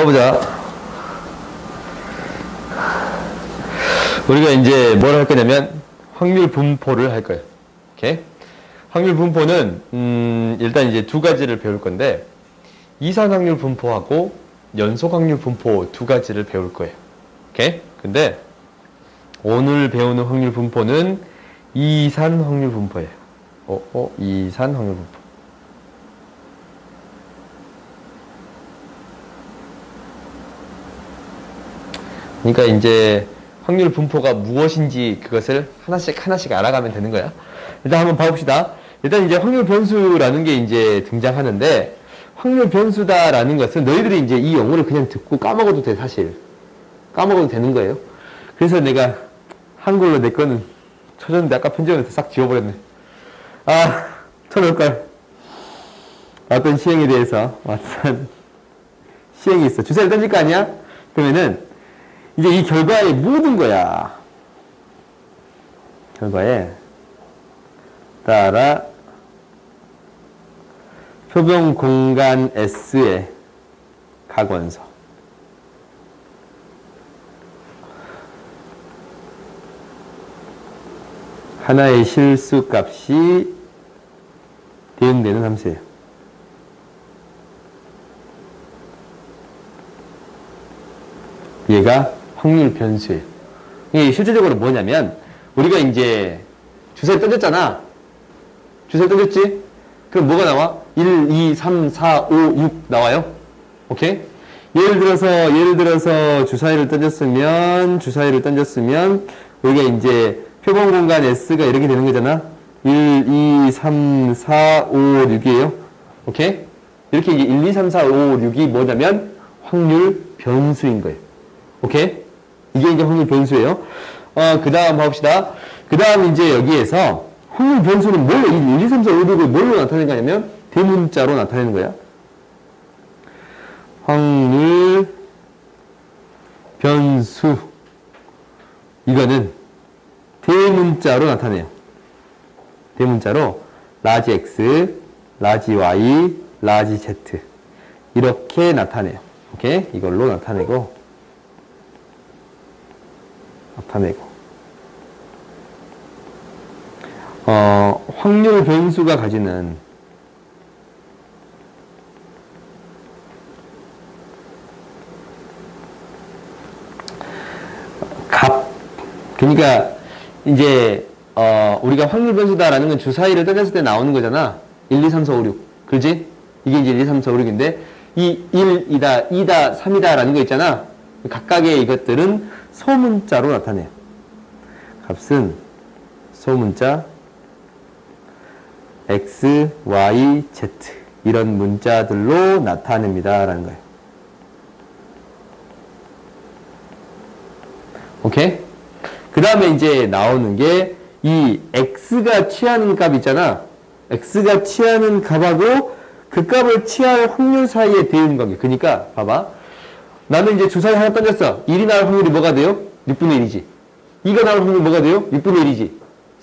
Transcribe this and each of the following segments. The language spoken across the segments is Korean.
가보자. 우리가 이제 뭘 할 거냐면 확률 분포를 할 거예요. 오케이? 확률 분포는 일단 이제 두 가지를 배울 건데 이산 확률 분포하고 연속 확률 분포 두 가지를 배울 거예요. 오케이? 근데 오늘 배우는 확률 분포는 이산 확률 분포예요. 이산 확률 분포. 그러니까 이제 확률 분포가 무엇인지 그것을 하나씩 알아가면 되는 거야. 일단 한번 봐봅시다. 일단 이제 확률 변수라는 게 이제 등장하는데, 확률 변수다라는 것은 너희들이 이제 이 용어를 그냥 듣고 까먹어도 돼, 사실. 까먹어도 되는 거예요. 그래서 내가 한글로 내 거는 쳐줬는데 아까 편집하면서 싹 지워버렸네. 쳐놓을걸. 어떤 시행에 대해서 어떤 시행이 있어. 주사를 던질 거 아니야? 그러면은 이제 이 결과에 묻은 거야. 결과에 따라 표본 공간 S의 각 원소 하나의 실수 값이 대응되는 함수예요. 얘가 확률 변수예요. 이게 실질적으로 뭐냐면 우리가 이제 주사를 던졌잖아. 주사를 던졌지? 그럼 뭐가 나와? 1, 2, 3, 4, 5, 6 나와요. 오케이? 예를 들어서 주사위를 던졌으면 우리가 이제 표본 공간 S가 이렇게 되는 거잖아. 1, 2, 3, 4, 5, 6이에요. 오케이? 이렇게 이제 1, 2, 3, 4, 5, 6이 뭐냐면 확률 변수인 거예요. 오케이? 이게 이제 확률 변수예요. 그 다음 봐봅시다. 그 다음 이제 여기에서 확률 변수는 뭘로, 1, 2, 3, 4, 5, 6을 뭘로 나타내는 거냐면 대문자로 나타내는 거야. 확률 변수. 이거는 대문자로 나타내요. 대문자로 라지 X, 라지 Y, 라지 Z 이렇게 나타내요. 오케이? 이걸로 나타내고 확률 변수가 가지는 값. 그러니까 이제 우리가 확률 변수다라는 건 주사위를 던졌을 때 나오는 거잖아. 1, 2, 3, 4, 5, 6. 그렇지? 이게 이제 1, 2, 3, 4, 5, 6인데 이 1이다, 2다, 3이다라는 거 있잖아. 각각의 이것들은 소문자로 나타내요. 값은 소문자 X, Y, Z 이런 문자들로 나타냅니다 라는 거예요. 오케이? 그 다음에 이제 나오는 게 이 X가 취하는 값 있잖아. X가 취하는 값하고 그 값을 취할 확률 사이의 대응 관계. 그러니까 봐봐. 나는 이제 주사위 하나 던졌어. 1이 나올 확률이 뭐가 돼요? 6분의 1이지. 2가 나올 확률이 뭐가 돼요? 6분의 1이지.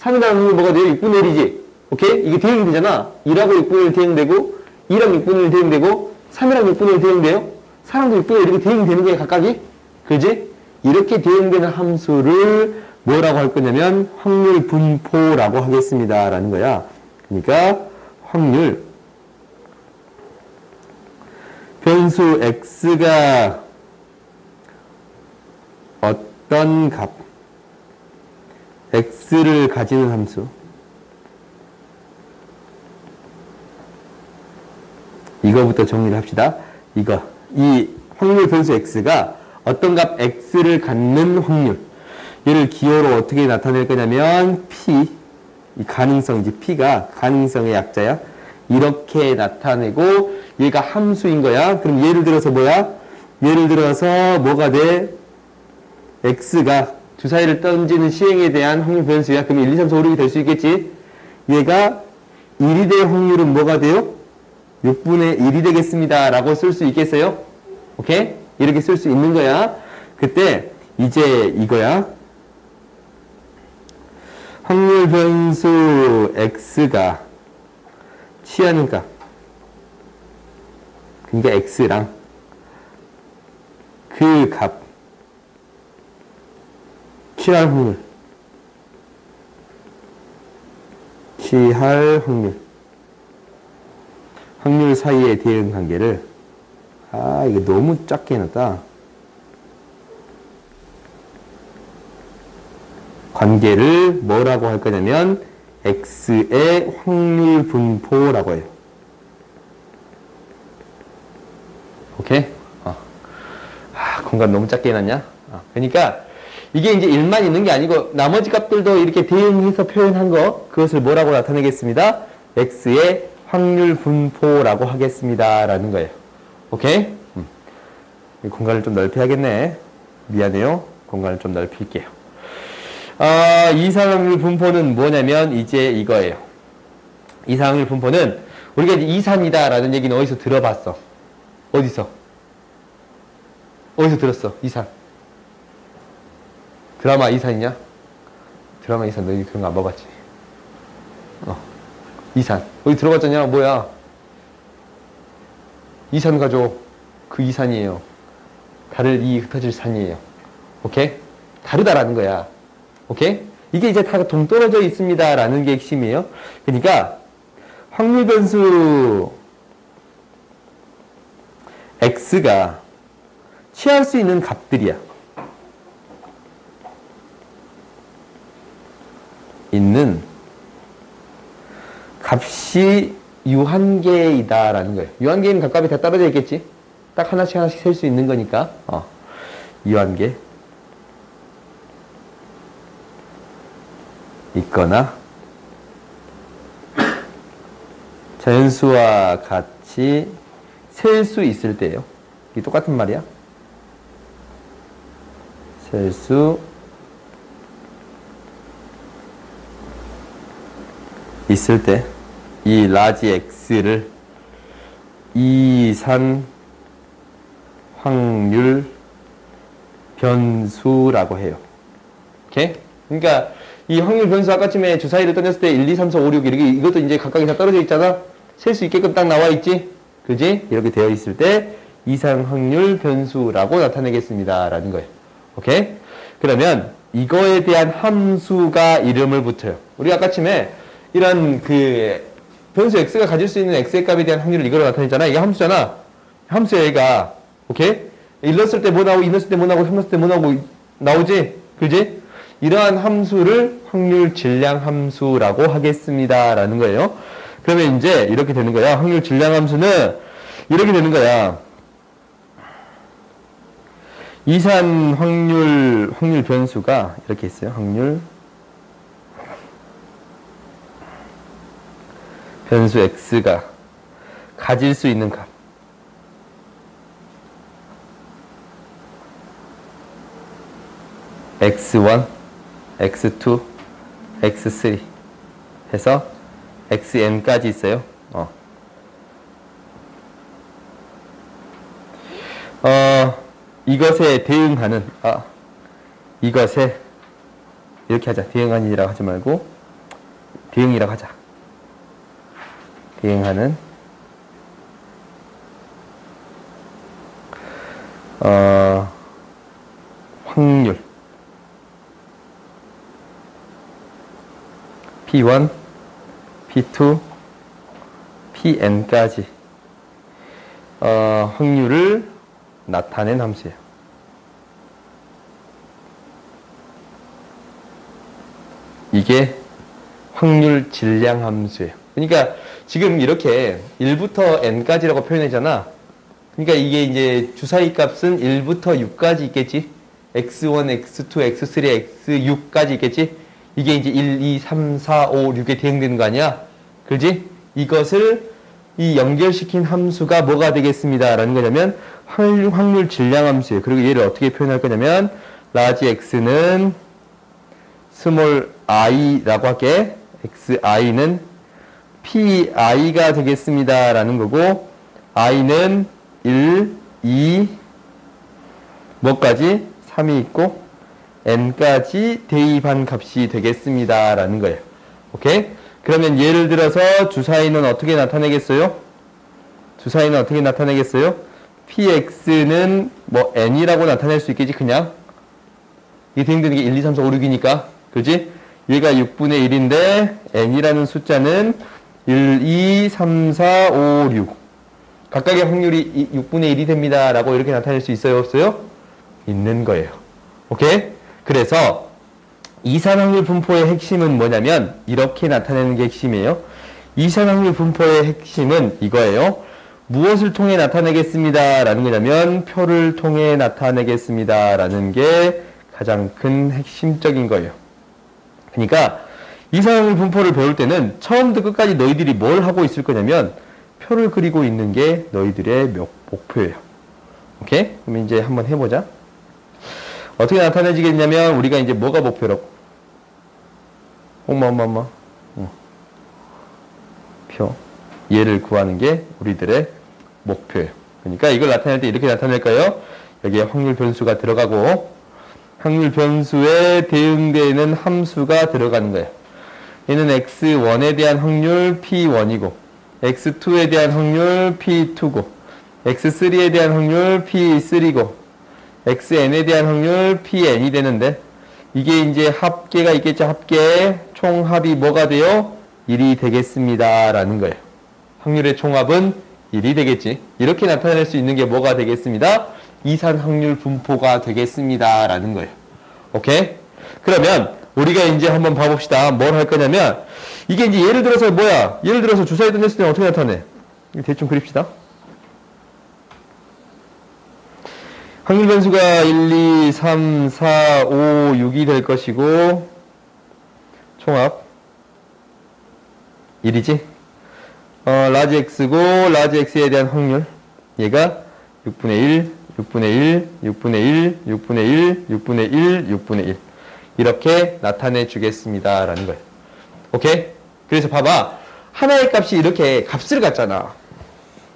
3이 나올 확률이 뭐가 돼요? 6분의 1이지. 오케이? 이게 대응이 되잖아. 2라고 6분의 1 대응되고 2랑 6분의 1 대응되고 3이랑 6분의 1 대응돼요. 4랑도 6분의 1 이렇게 대응이 되는 거야 각각이. 그지? 이렇게 대응되는 함수를 뭐라고 할 거냐면 확률 분포라고 하겠습니다 라는 거야. 그러니까 확률 변수 X가 어떤 값 X를 가지는 함수 이거부터 정리를 합시다. 이 확률 변수 X가 어떤 값 X를 갖는 확률 얘를 기호로 어떻게 나타낼 거냐면 P 이 가능성이지. P가 가능성의 약자야. 이렇게 나타내고 얘가 함수인 거야. 그럼 예를 들어서 뭐야? 예를 들어서 뭐가 돼? X가 주사위를 던지는 시행에 대한 확률 변수야. 그럼 1, 2, 3, 4, 5, 6이 될 수 있겠지? 얘가 1이 될 확률은 뭐가 돼요? 6분의 1이 되겠습니다. 라고 쓸 수 있겠어요? 오케이? 이렇게 쓸 수 있는 거야. 그때 이제 이거야. 확률 변수 X가 취하는 값. 그러니까 X랑 그 값, 취할 확률, 취할 확률 사이의 대응 관계를, 이거 너무 작게 해놨다. 관계를 뭐라고 할 거냐면 x의 확률 분포라고 해요. 오케이? 공간 너무 작게 해놨냐? 그러니까 이게 이제 1만 있는 게 아니고 나머지 값들도 이렇게 대응해서 표현한 거, 그것을 뭐라고 나타내겠습니다? x의 확률 분포라고 하겠습니다 라는 거예요. 오케이? 이 공간을 좀 넓혀야겠네. 미안해요. 공간을 좀 넓힐게요. 이상확률 분포는 뭐냐면 이제 이거예요. 이상확률 분포는 우리가 이제 이산이다 라는 얘기는 어디서 들어봤어? 어디서 들었어? 이산. 드라마 이산이냐? 드라마 이산 너희 그런 거 안 봐봤지? 이산. 어디 들어봤잖냐? 뭐야? 이산 가족. 그 이산이에요. 달을 흩어질 산이에요. 오케이? 다르다라는 거야. 오케이? 이게 이제 다 동떨어져 있습니다 라는 게 핵심이에요. 그러니까 확률 변수 x가 취할 수 있는 값들이야. 있는 값이 유한계이다 라는 거예요. 유한계는 각값이 다 떨어져 있겠지? 딱 하나씩 셀 수 있는 거니까. 유한계 있거나 자연수와 같이 셀 수 있을 때예요. 이게 똑같은 말이야. 셀 수 있을 때 이 라지 x를 이산 확률 변수라고 해요. 오케이? 그러니까 이 확률 변수 아까쯤에 주사위를 던졌을 때 1, 2, 3, 4, 5, 6 이렇게 이것도 이제 각각이 다 떨어져 있잖아. 셀 수 있게끔 딱 나와 있지? 그지? 이렇게 되어 있을 때 이상 확률 변수라고 나타내겠습니다 라는 거예요. 오케이? 그러면 이거에 대한 함수가 이름을 붙여요. 우리가 아까쯤에 이런 그 변수 x가 가질 수 있는 x의 값에 대한 확률을 이거로 나타냈잖아. 이게 함수잖아. 함수야 얘가. 오케이? 1 넣었을 때 뭐 나오고 2 넣었을 때 뭐 나오고 3 넣었을 때 뭐 나오고 나오지? 그지? 이러한 함수를 확률 질량 함수라고 하겠습니다 라는 거예요. 그러면 이제 이렇게 되는 거야. 확률 질량 함수는 이렇게 되는 거야. 이산 확률 변수가 이렇게 있어요. 확률 변수 x가 가질 수 있는 값. x1, x2, x3 해서 xn까지 있어요. 이것에 대응하는, 이것에 이렇게 하자. 대응하는이라고 하지 말고 대응이라고 하자. 대응하는 확률 P1, P2, Pn까지 확률을 나타낸 함수예요. 이게 확률 질량 함수예요. 그러니까 지금 이렇게 1부터 n까지라고 표현했잖아. 그러니까 이게 이제 주사위 값은 1부터 6까지 있겠지. x1, x2, x3, x6까지 있겠지. 이게 이제 1, 2, 3, 4, 5, 6에 대응되는 거 아니야? 그렇지? 이것을 이 연결시킨 함수가 뭐가 되겠습니다 라는 거냐면 확률 질량 함수예요. 그리고 얘를 어떻게 표현할 거냐면 라지 x는 스몰 i라고 할게. xi는 pi가 되겠습니다 라는 거고, i는 1, 2 뭐까지? 3이 있고 n까지 대입한 값이 되겠습니다 라는 거예요. 오케이? 그러면 예를 들어서 주사위는 어떻게 나타내겠어요? 주사위는 어떻게 나타내겠어요? px는 뭐 n이라고 나타낼 수 있겠지 그냥. 이게 대응되는 게 1, 2, 3, 4, 5, 6이니까 그렇지? 얘가 6분의 1인데 n이라는 숫자는 1, 2, 3, 4, 5, 6 각각의 확률이 6분의 1이 됩니다 라고 이렇게 나타낼 수 있어요 없어요? 있는 거예요. 오케이? 그래서 이산확률 분포의 핵심은 뭐냐면 이렇게 나타내는 게 핵심이에요. 이산확률 분포의 핵심은 이거예요. 무엇을 통해 나타내겠습니다 라는 거냐면 표를 통해 나타내겠습니다 라는 게 가장 큰 핵심적인 거예요. 그러니까 이산확률 분포를 배울 때는 처음부터 끝까지 너희들이 뭘 하고 있을 거냐면 표를 그리고 있는 게 너희들의 목표예요. 오케이? 그럼 이제 한번 해보자. 어떻게 나타내지겠냐면 우리가 이제 뭐가 목표라고? 엄마. 표. 얘를 구하는 게 우리들의 목표예요. 그러니까 이걸 나타낼 때 이렇게 나타낼 거예요. 여기에 확률 변수가 들어가고 확률 변수에 대응되는 함수가 들어가는 거예요. 얘는 x1에 대한 확률 p1이고 x2에 대한 확률 p2고 x3에 대한 확률 p3고 xn에 대한 확률 pn이 되는데 이게 이제 합계가 있겠죠. 합계 총합이 뭐가 돼요? 1이 되겠습니다 라는 거예요. 확률의 총합은 1이 되겠지. 이렇게 나타낼 수 있는 게 뭐가 되겠습니다? 이산확률 분포가 되겠습니다 라는 거예요. 오케이? 그러면 우리가 이제 한번 봐봅시다. 뭘 할 거냐면 이게 이제 예를 들어서 뭐야? 예를 들어서 주사위 던졌을 때는 어떻게 나타내? 대충 그립시다. 확률 변수가 1, 2, 3, 4, 5, 6이 될 것이고 총합 1이지? 라지 x고 라지 x에 대한 확률 얘가 6분의 1, 6분의 1, 6분의 1, 6분의 1, 6분의 1, 6분의 1 이렇게 나타내 주겠습니다 라는 거예요. 오케이? 그래서 봐봐. 하나의 값이 이렇게 값을 갖잖아.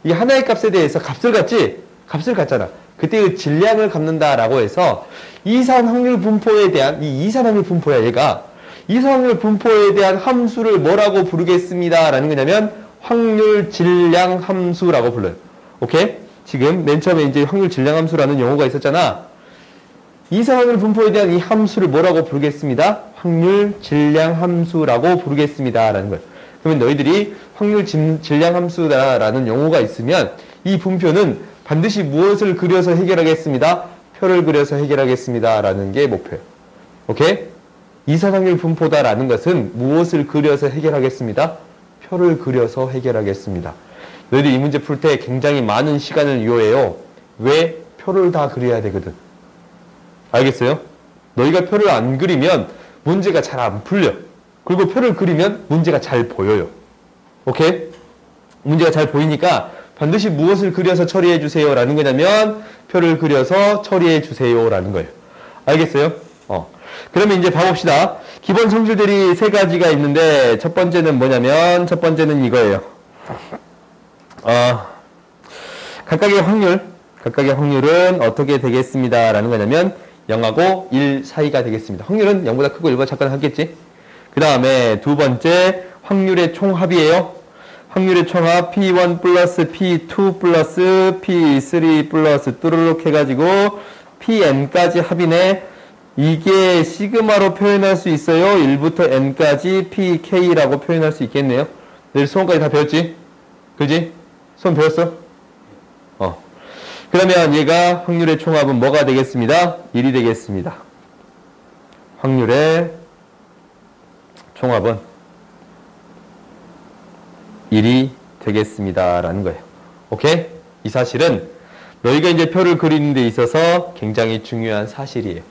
이 하나의 값에 대해서 값을 갖지? 값을 갖잖아. 그때의 질량을 갖는다라고 해서 이산확률 분포에 대한 이 이산확률 분포야 얘가 이산확률 분포에 대한 함수를 뭐라고 부르겠습니다 라는 거냐면 확률 질량 함수라고 불러요. 오케이? 지금 맨 처음에 이제 확률 질량 함수라는 용어가 있었잖아. 이산확률 분포에 대한 이 함수를 뭐라고 부르겠습니다? 확률 질량 함수라고 부르겠습니다 라는 거예요. 그러면 너희들이 확률 질량 함수라는 용어가 있으면 이 분표는 반드시 무엇을 그려서 해결하겠습니다? 표를 그려서 해결하겠습니다 라는 게 목표예요. 오케이? 이산확률 분포다라는 것은 무엇을 그려서 해결하겠습니다? 표를 그려서 해결하겠습니다. 너희들이 이 문제 풀 때 굉장히 많은 시간을 요해요. 왜? 표를 다 그려야 되거든. 알겠어요? 너희가 표를 안 그리면 문제가 잘 안 풀려. 그리고 표를 그리면 문제가 잘 보여요. 오케이? 문제가 잘 보이니까 반드시 무엇을 그려서 처리해 주세요 라는 거냐면 표를 그려서 처리해 주세요 라는 거예요. 알겠어요? 그러면 이제 봐봅시다. 기본 성질들이 세 가지가 있는데 첫 번째는 뭐냐면 첫 번째는 이거예요. 각각의 확률은 어떻게 되겠습니다 라는 거냐면 0하고 1 사이가 되겠습니다. 확률은 0보다 크고 1보다 작거나 같겠지. 그 다음에 두 번째 확률의 총합이에요. 확률의 총합 P1 플러스 P2 플러스 P3 플러스 뚜루룩 해가지고 Pn까지 합이네. 이게 시그마로 표현할 수 있어요. 1부터 n까지 pk라고 표현할 수 있겠네요. 내일 수험까지 다 배웠지? 그지? 수험 배웠어? 그러면 얘가 확률의 총합은 뭐가 되겠습니다? 1이 되겠습니다. 확률의 총합은 1이 되겠습니다 라는 거예요. 오케이? 이 사실은 너희가 이제 표를 그리는 데 있어서 굉장히 중요한 사실이에요.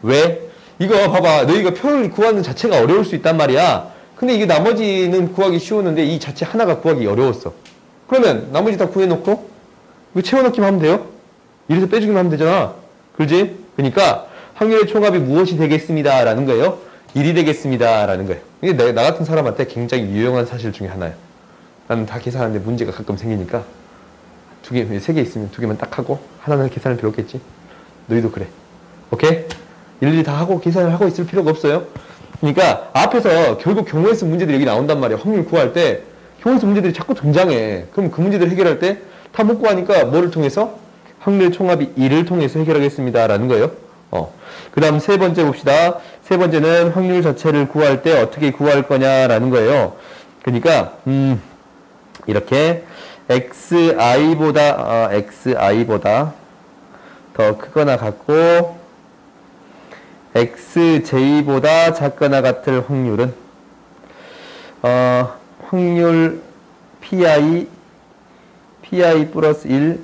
왜? 이거 봐봐. 너희가 표를 구하는 자체가 어려울 수 있단 말이야. 근데 이게 나머지는 구하기 쉬웠는데 이 자체 하나가 구하기 어려웠어. 그러면 나머지 다 구해놓고 이거 채워넣기만 하면 돼요? 이래서 빼주기만 하면 되잖아. 그렇지? 그러니까 확률의 총합이 무엇이 되겠습니다 라는 거예요. 1이 되겠습니다 라는 거예요. 이게 나 같은 사람한테 굉장히 유용한 사실 중에 하나예요. 나는 다 계산하는데 문제가 가끔 생기니까 세 개 있으면 두 개만 딱 하고 하나는 계산을 배웠겠지. 너희도 그래. 오케이? 일일이 다 하고 계산을 하고 있을 필요가 없어요. 그러니까 앞에서 결국 경우의 수 문제들이 여기 나온단 말이야. 확률 구할 때 경우의 수 문제들이 자꾸 등장해. 그럼 그 문제들 해결할 때 다 못 구하니까 뭐를 통해서? 확률 총합이 1을 통해서 해결하겠습니다. 라는 거예요. 그 다음 세 번째 봅시다. 세 번째는 확률 자체를 구할 때 어떻게 구할 거냐라는 거예요. 그러니까, 이렇게 xi보다 더 크거나 같고, xj보다 작거나 같을 확률은, 확률 pi 플러스 1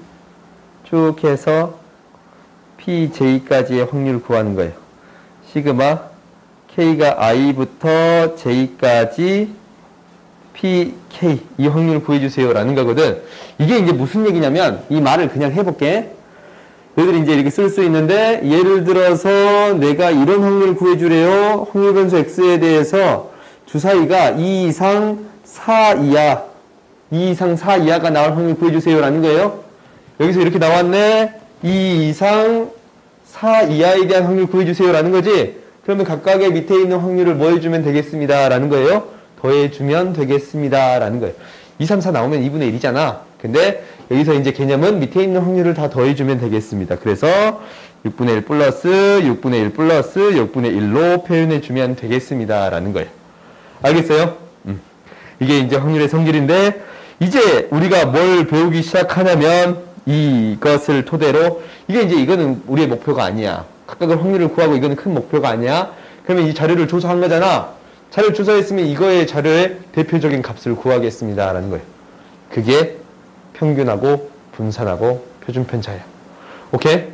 쭉 해서 pj까지의 확률을 구하는 거예요. 시그마 k가 i부터 j까지 pk 이 확률을 구해주세요 라는 거거든. 이게 이제 무슨 얘기냐면 이 말을 그냥 해볼게. 너희들이 이제 이렇게 쓸 수 있는데 예를 들어서 내가 이런 확률을 구해주래요. 확률 변수 x에 대해서 주사위가 2 이상 4 이하 2 이상 4 이하가 나올 확률 구해주세요 라는 거예요. 여기서 이렇게 나왔네. 2 이상 4 이하에 대한 확률 구해주세요 라는 거지. 그러면 각각의 밑에 있는 확률을 뭐 해주면 되겠습니다 라는 거예요. 더해주면 되겠습니다 라는 거예요. 2, 3, 4 나오면 2분의 1이잖아. 근데 여기서 이제 개념은 밑에 있는 확률을 다 더해주면 되겠습니다. 그래서 6분의 1 플러스 6분의 1 플러스 6분의 1로 표현해주면 되겠습니다 라는 거예요. 알겠어요? 이게 이제 확률의 성질인데 이제 우리가 뭘 배우기 시작하냐면 이것을 토대로 이거는 우리의 목표가 아니야. 각각의 확률을 구하고 이거는 큰 목표가 아니야. 그러면 이 자료를 조사한 거잖아. 자료를 조사했으면 이거의 자료의 대표적인 값을 구하겠습니다 라는 거예요. 그게 평균하고 분산하고 표준편차야. 오케이?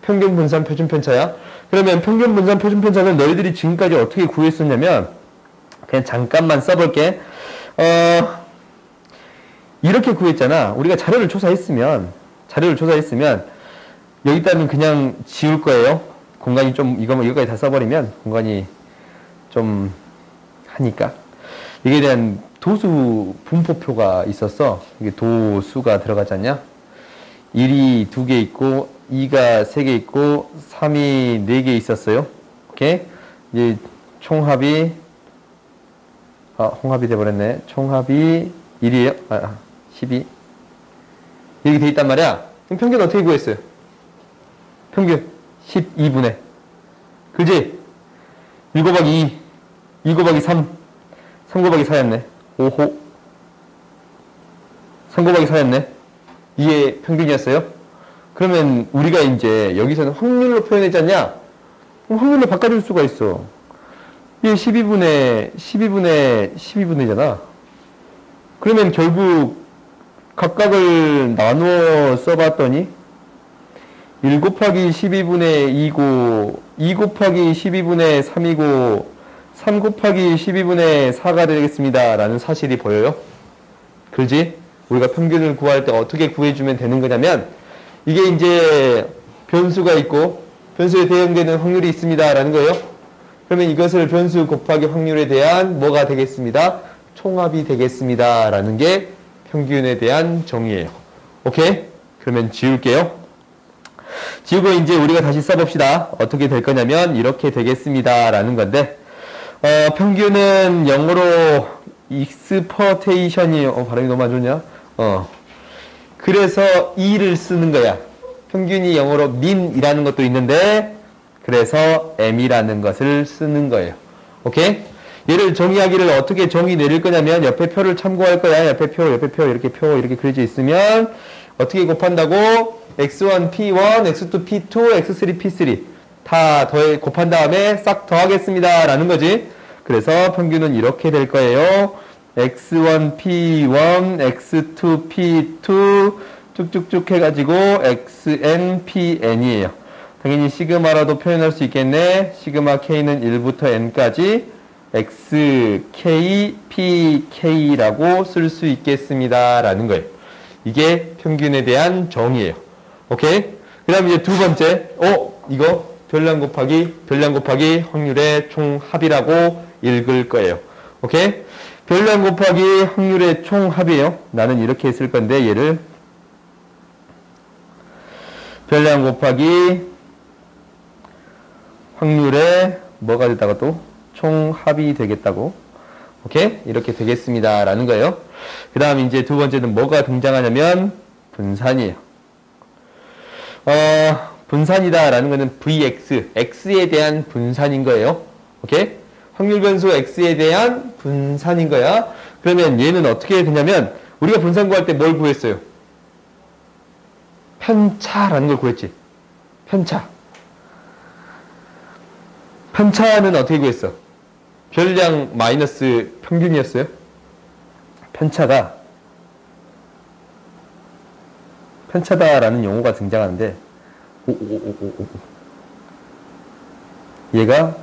평균, 분산, 표준편차야. 그러면 평균, 분산, 표준편차는 너희들이 지금까지 어떻게 구했었냐면 그냥 잠깐만 써볼게. 이렇게 구했잖아. 우리가 자료를 조사했으면 여기다는 그냥 지울 거예요. 공간이 좀 이거까지 다 써버리면 공간이 좀 하니까. 이게 대한 도수 분포표가 있었어. 이게 도수가 들어가지 않냐? 1이 2개 있고 2가 3개 있고 3이 4개 있었어요. 오케이? 이제 총합이 홍합이 돼버렸네. 총합이 1이에요. 12 이렇게 돼 있단 말이야. 그럼 평균 어떻게 구했어요? 평균 12분의 그지? 1 곱하기 2 2 곱하기 3 3 곱하기 4였네. 오호 3 곱하기 4였네. 이게 평균이었어요. 그러면 우리가 이제 여기서는 확률로 표현했지 않냐? 그럼 확률로 바꿔줄 수가 있어. 이게 12분의잖아. 그러면 결국 각각을 나누어 써봤더니 1 곱하기 12분의 2고 2 곱하기 12분의 3이고 3 곱하기 12분의 4가 되겠습니다 라는 사실이 보여요. 그렇지? 우리가 평균을 구할 때 어떻게 구해주면 되는 거냐면 이게 이제 변수가 있고 변수에 대응되는 확률이 있습니다 라는 거예요. 그러면 이것을 변수 곱하기 확률에 대한 뭐가 되겠습니다? 총합이 되겠습니다 라는 게 평균에 대한 정의예요. 오케이? 그러면 지울게요. 지우고 이제 우리가 다시 써봅시다. 어떻게 될 거냐면 이렇게 되겠습니다 라는 건데 평균은 영어로 익스퍼테이션이 발음이 너무 안 좋냐? 그래서 E를 쓰는 거야. 평균이 영어로 mean이라는 것도 있는데 그래서 M이라는 것을 쓰는 거예요. 오케이? 얘를 정의하기를 어떻게 정의 내릴 거냐면 옆에 표를 참고할 거야. 옆에 표 이렇게 그려져 있으면 어떻게 곱한다고? x1 p1, x2 p2, x3 p3 다 곱한 다음에 싹 더하겠습니다 라는 거지. 그래서 평균은 이렇게 될 거예요. x1 p1, x2 p2 쭉쭉쭉 해가지고 xn pn이에요. 당연히 시그마라도 표현할 수 있겠네. 시그마 k는 1부터 n까지 xk pk라고 쓸 수 있겠습니다 라는 거예요. 이게 평균에 대한 정의예요. 오케이? 그 다음 이제 두 번째 이거 별량 곱하기 확률의 총합이라고 읽을 거예요. 오케이? 별량 곱하기 확률의 총합이에요. 나는 이렇게 쓸 건데 얘를 별량 곱하기 확률의 뭐가 됐다가 또 총합이 되겠다고. 오케이? 이렇게 되겠습니다 라는 거예요. 그 다음 이제 두 번째는 뭐가 등장하냐면 분산이에요. 분산이다라는 거는 Vx, x에 대한 분산인 거예요. 오케이? 확률 변수 x에 대한 분산인 거야. 그러면 얘는 어떻게 되냐면 우리가 분산 구할 때 뭘 구했어요? 편차라는 걸 구했지. 편차. 편차는 어떻게 구했어? 별량 마이너스 평균이었어요. 편차다라는 용어가 등장하는데 얘가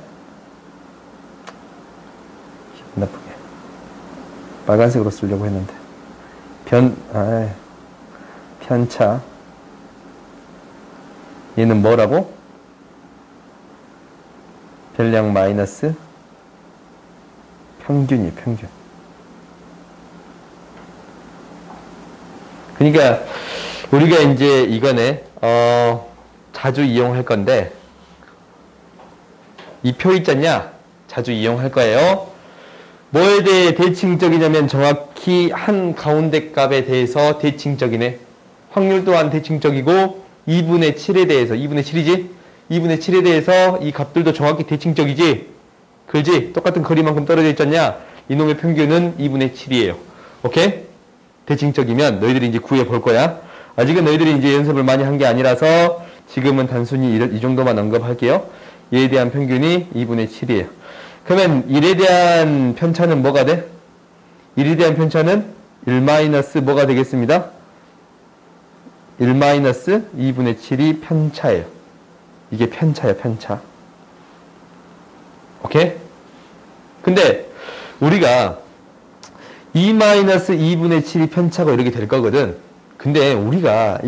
나쁘게 빨간색으로 쓰려고 했는데 편차 얘는 뭐라고? 별량 마이너스 평균이 평균. 그러니까 우리가 이제 이거네 자주 이용할 건데 이 표 있잖냐? 자주 이용할 거예요. 뭐에 대해 대칭적이냐면 정확히 한 가운데 값에 대해서 대칭적이네. 확률 또한 대칭적이고 2분의 7에 대해서 2분의 7이지? 2분의 7에 대해서 이 값들도 정확히 대칭적이지? 그렇지? 똑같은 거리만큼 떨어져 있잖냐? 이놈의 평균은 2분의 7이에요. 오케이? 대칭적이면 너희들이 이제 구해 볼 거야. 아직은 너희들이 이제 연습을 많이 한 게 아니라서 지금은 단순히 이 정도만 언급할게요. 얘에 대한 평균이 2분의 7이에요. 그러면 1에 대한 편차는 뭐가 돼? 1에 대한 편차는 1 마이너스 뭐가 되겠습니다? 1 마이너스 2분의 7이 편차예요. 이게 편차예요, 편차. 오케이? 근데 우리가 2 마이너스 2분의 7이 편차가 이렇게 될 거거든. 근데 우리가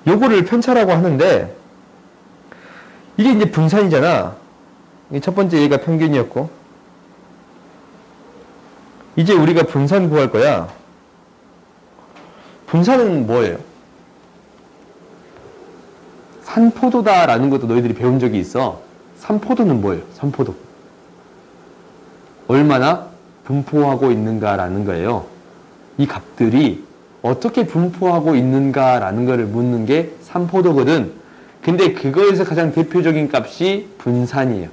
요거를 편차라고 하는데 이게 이제 분산이잖아. 첫 번째 얘가 평균이었고 이제 우리가 분산 구할 거야. 분산은 뭐예요? 산포도다라는 것도 너희들이 배운 적이 있어. 산포도는 뭐예요? 산포도. 얼마나 분포하고 있는가라는 거예요. 이 값들이 어떻게 분포하고 있는가라는 것을 묻는 게 산포도거든. 근데 그거에서 가장 대표적인 값이 분산이에요.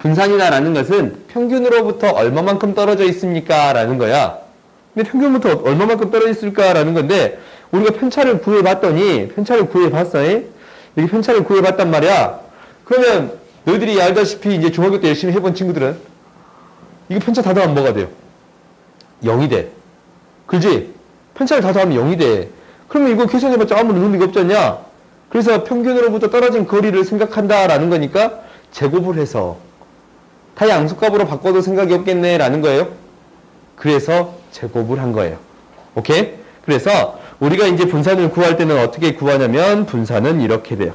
분산이다라는 것은 평균으로부터 얼마만큼 떨어져 있습니까? 라는 거야. 근데 평균부터 얼마만큼 떨어져 있을까라는 건데 우리가 편차를 구해봤더니 편차를 구해봤어. 이렇게 편차를 구해봤단 말이야. 그러면 너희들이 알다시피 이제 중학교 때 열심히 해본 친구들은 이거 편차 다 더하면 뭐가 돼요? 0이 돼. 그지? 편차를 다 더하면 0이 돼. 그러면 이거 계산해봤자 아무런 의미가 없잖냐? 그래서 평균으로부터 떨어진 거리를 생각한다라는 거니까 제곱을 해서 다 양수값으로 바꿔도 생각이 없겠네 라는 거예요. 그래서 제곱을 한 거예요. 오케이? 그래서 우리가 이제 분산을 구할 때는 어떻게 구하냐면 분산은 이렇게 돼요.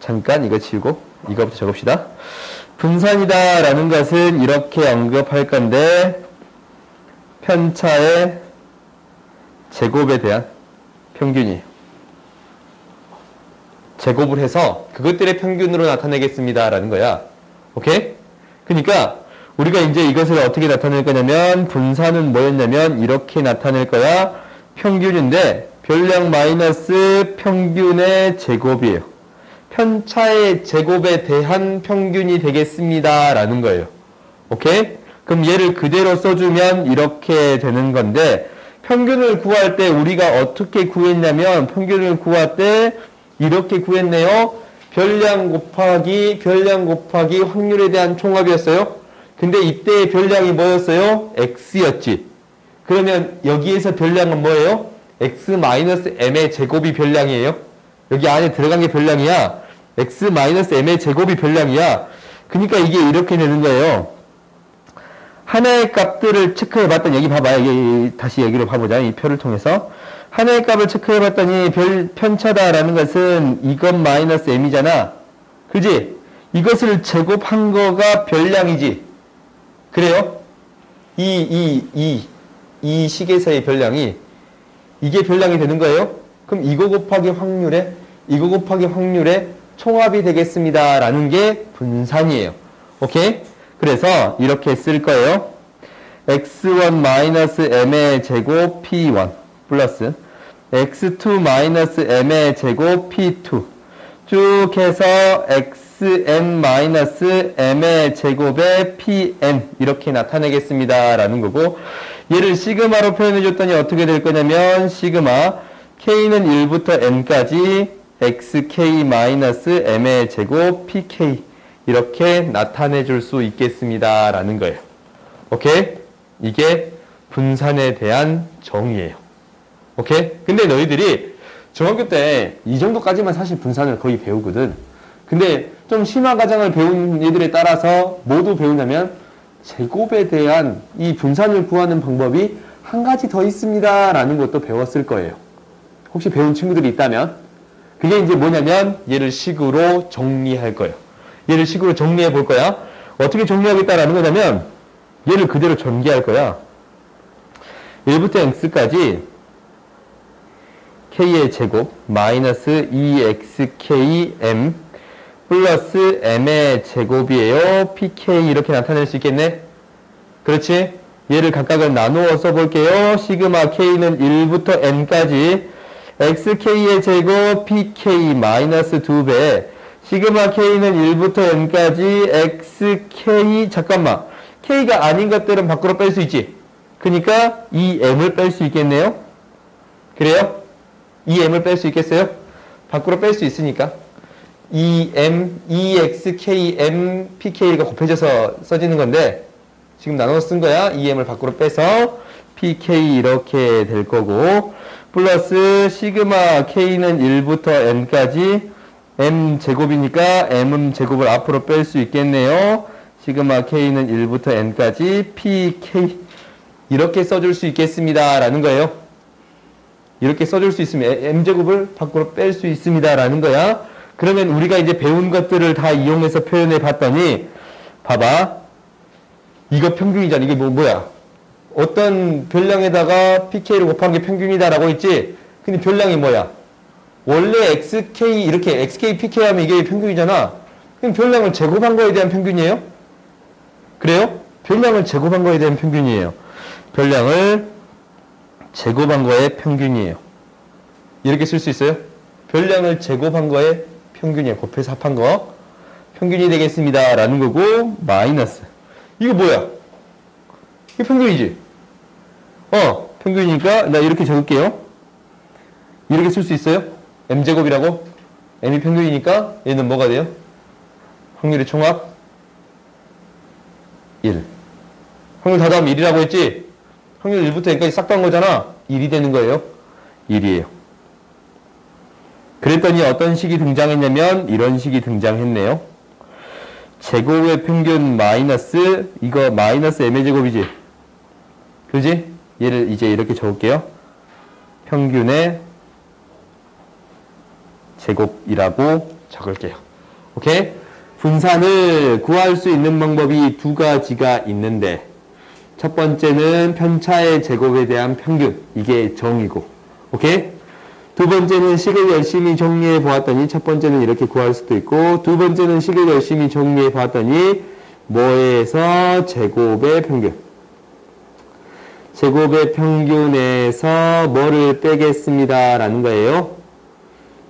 잠깐 이거 지우고 이거부터 적읍시다. 분산이다 라는 것은 이렇게 언급할 건데 편차의 제곱에 대한 평균이에요. 제곱을 해서 그것들의 평균으로 나타내겠습니다 라는 거야. 오케이? 그러니까 우리가 이제 이것을 어떻게 나타낼 거냐면 분산은 뭐였냐면 이렇게 나타낼 거야. 평균인데 별량 마이너스 평균의 제곱이에요. 편차의 제곱에 대한 평균이 되겠습니다 라는 거예요. 오케이? 그럼 얘를 그대로 써주면 이렇게 되는 건데 평균을 구할 때 우리가 어떻게 구했냐면 평균을 구할 때 이렇게 구했네요. 별량 곱하기 확률에 대한 총합이었어요. 근데 이때의 별량이 뭐였어요? x였지. 그러면 여기에서 별량은 뭐예요? x-m의 제곱이 별량이에요. 여기 안에 들어간 게 별량이야. x-m의 제곱이 별량이야. 그러니까 이게 이렇게 되는 거예요. 하나의 값들을 체크해 봤더니 여기 봐봐요. 다시 여기로 봐보자. 이 표를 통해서 하나의 값을 체크해 봤더니 편차다라는 것은 이것 마이너스 m이잖아. 그지? 이것을 제곱한 거가 별량이지. 그래요? 이 식에서의 별량이 이게 별량이 되는 거예요. 그럼 이거 곱하기 확률의 총합이 되겠습니다 라는 게 분산이에요. 오케이? 그래서 이렇게 쓸 거예요. x1 마이너스 m의 제곱 p1 플러스 x2 마이너스 m의 제곱 p2 쭉 해서 xn 마이너스 m의 제곱의 pn 이렇게 나타내겠습니다 라는 거고, 얘를 시그마로 표현해 줬더니 어떻게 될 거냐면 시그마 k는 1부터 n까지 xk 마이너스 m의 제곱 pk 이렇게 나타내 줄 수 있겠습니다 라는 거예요. 오케이? 이게 분산에 대한 정의예요. 오케이? 근데 너희들이 중학교 때 이 정도까지만 사실 분산을 거의 배우거든. 근데 좀 심화 과정을 배운 애들에 따라서 뭐도 배우냐면 제곱에 대한 이 분산을 구하는 방법이 한 가지 더 있습니다 라는 것도 배웠을 거예요. 혹시 배운 친구들이 있다면 그게 이제 뭐냐면 얘를 식으로 정리할 거예요. 얘를 식으로 정리해 볼 거야. 어떻게 정리하겠다라는 거냐면 얘를 그대로 전개할 거야. 1부터 x까지 k의 제곱 마이너스 2xkm 플러스 m의 제곱이에요. pk 이렇게 나타낼 수 있겠네. 그렇지? 얘를 각각을 나누어 써볼게요. 시그마 k는 1부터 n까지 xk의 제곱 pk 마이너스 2배 시그마 k는 1부터 n까지 xk 잠깐만 k가 아닌 것들은 밖으로 뺄 수 있지. 그러니까 이 m을 뺄 수 있겠네요. 그래요? 이 m을 뺄 수 있겠어요? 밖으로 뺄 수 있으니까 2m, 2xkm, pk가 곱해져서 써지는 건데 지금 나눠 쓴 거야. 2m을 밖으로 빼서 pk 이렇게 될 거고 플러스 시그마 k는 1부터 n까지 m 제곱이니까 m 제곱을 앞으로 뺄 수 있겠네요. 시그마 k는 1부터 n까지 pk 이렇게 써줄 수 있겠습니다 라는 거예요. 이렇게 써줄 수 있으면 m제곱을 밖으로 뺄 수 있습니다 라는 거야. 그러면 우리가 이제 배운 것들을 다 이용해서 표현해 봤더니 봐봐. 이거 평균이잖아. 이게 뭐야? 어떤 별량에다가 pk를 곱한 게 평균이다 라고 했지? 근데 별량이 뭐야? 원래 xk 이렇게 xk pk 하면 이게 평균이잖아. 그럼 별량을 제곱한 거에 대한 평균이에요? 그래요? 별량을 제곱한 거에 대한 평균이에요. 별량을 제곱한 거의 평균이에요. 이렇게 쓸 수 있어요? 별량을 제곱한 거의 평균이에요. 곱해서 합한 거 평균이 되겠습니다 라는 거고 마이너스 이거 뭐야? 이게 평균이지? 평균이니까 나 이렇게 적을게요. 이렇게 쓸 수 있어요? m제곱이라고? m이 평균이니까 얘는 뭐가 돼요? 확률의 총합 1 확률 다 더하면 1이라고 했지? 확률 1부터 n까지 싹 더한 거잖아. 1이 되는 거예요. 1이에요. 그랬더니 어떤 식이 등장했냐면 이런 식이 등장했네요. 제곱의 평균 마이너스 이거 마이너스 m의 제곱이지. 그지? 얘를 이제 이렇게 적을게요. 평균의 제곱이라고 적을게요. 오케이? 분산을 구할 수 있는 방법이 두 가지가 있는데 첫 번째는 편차의 제곱에 대한 평균 이게 정이고 오케이? 두 번째는 식을 열심히 정리해 보았더니 첫 번째는 이렇게 구할 수도 있고 두 번째는 식을 열심히 정리해 보았더니 뭐에서 제곱의 평균 제곱의 평균에서 뭐를 빼겠습니다 라는 거예요.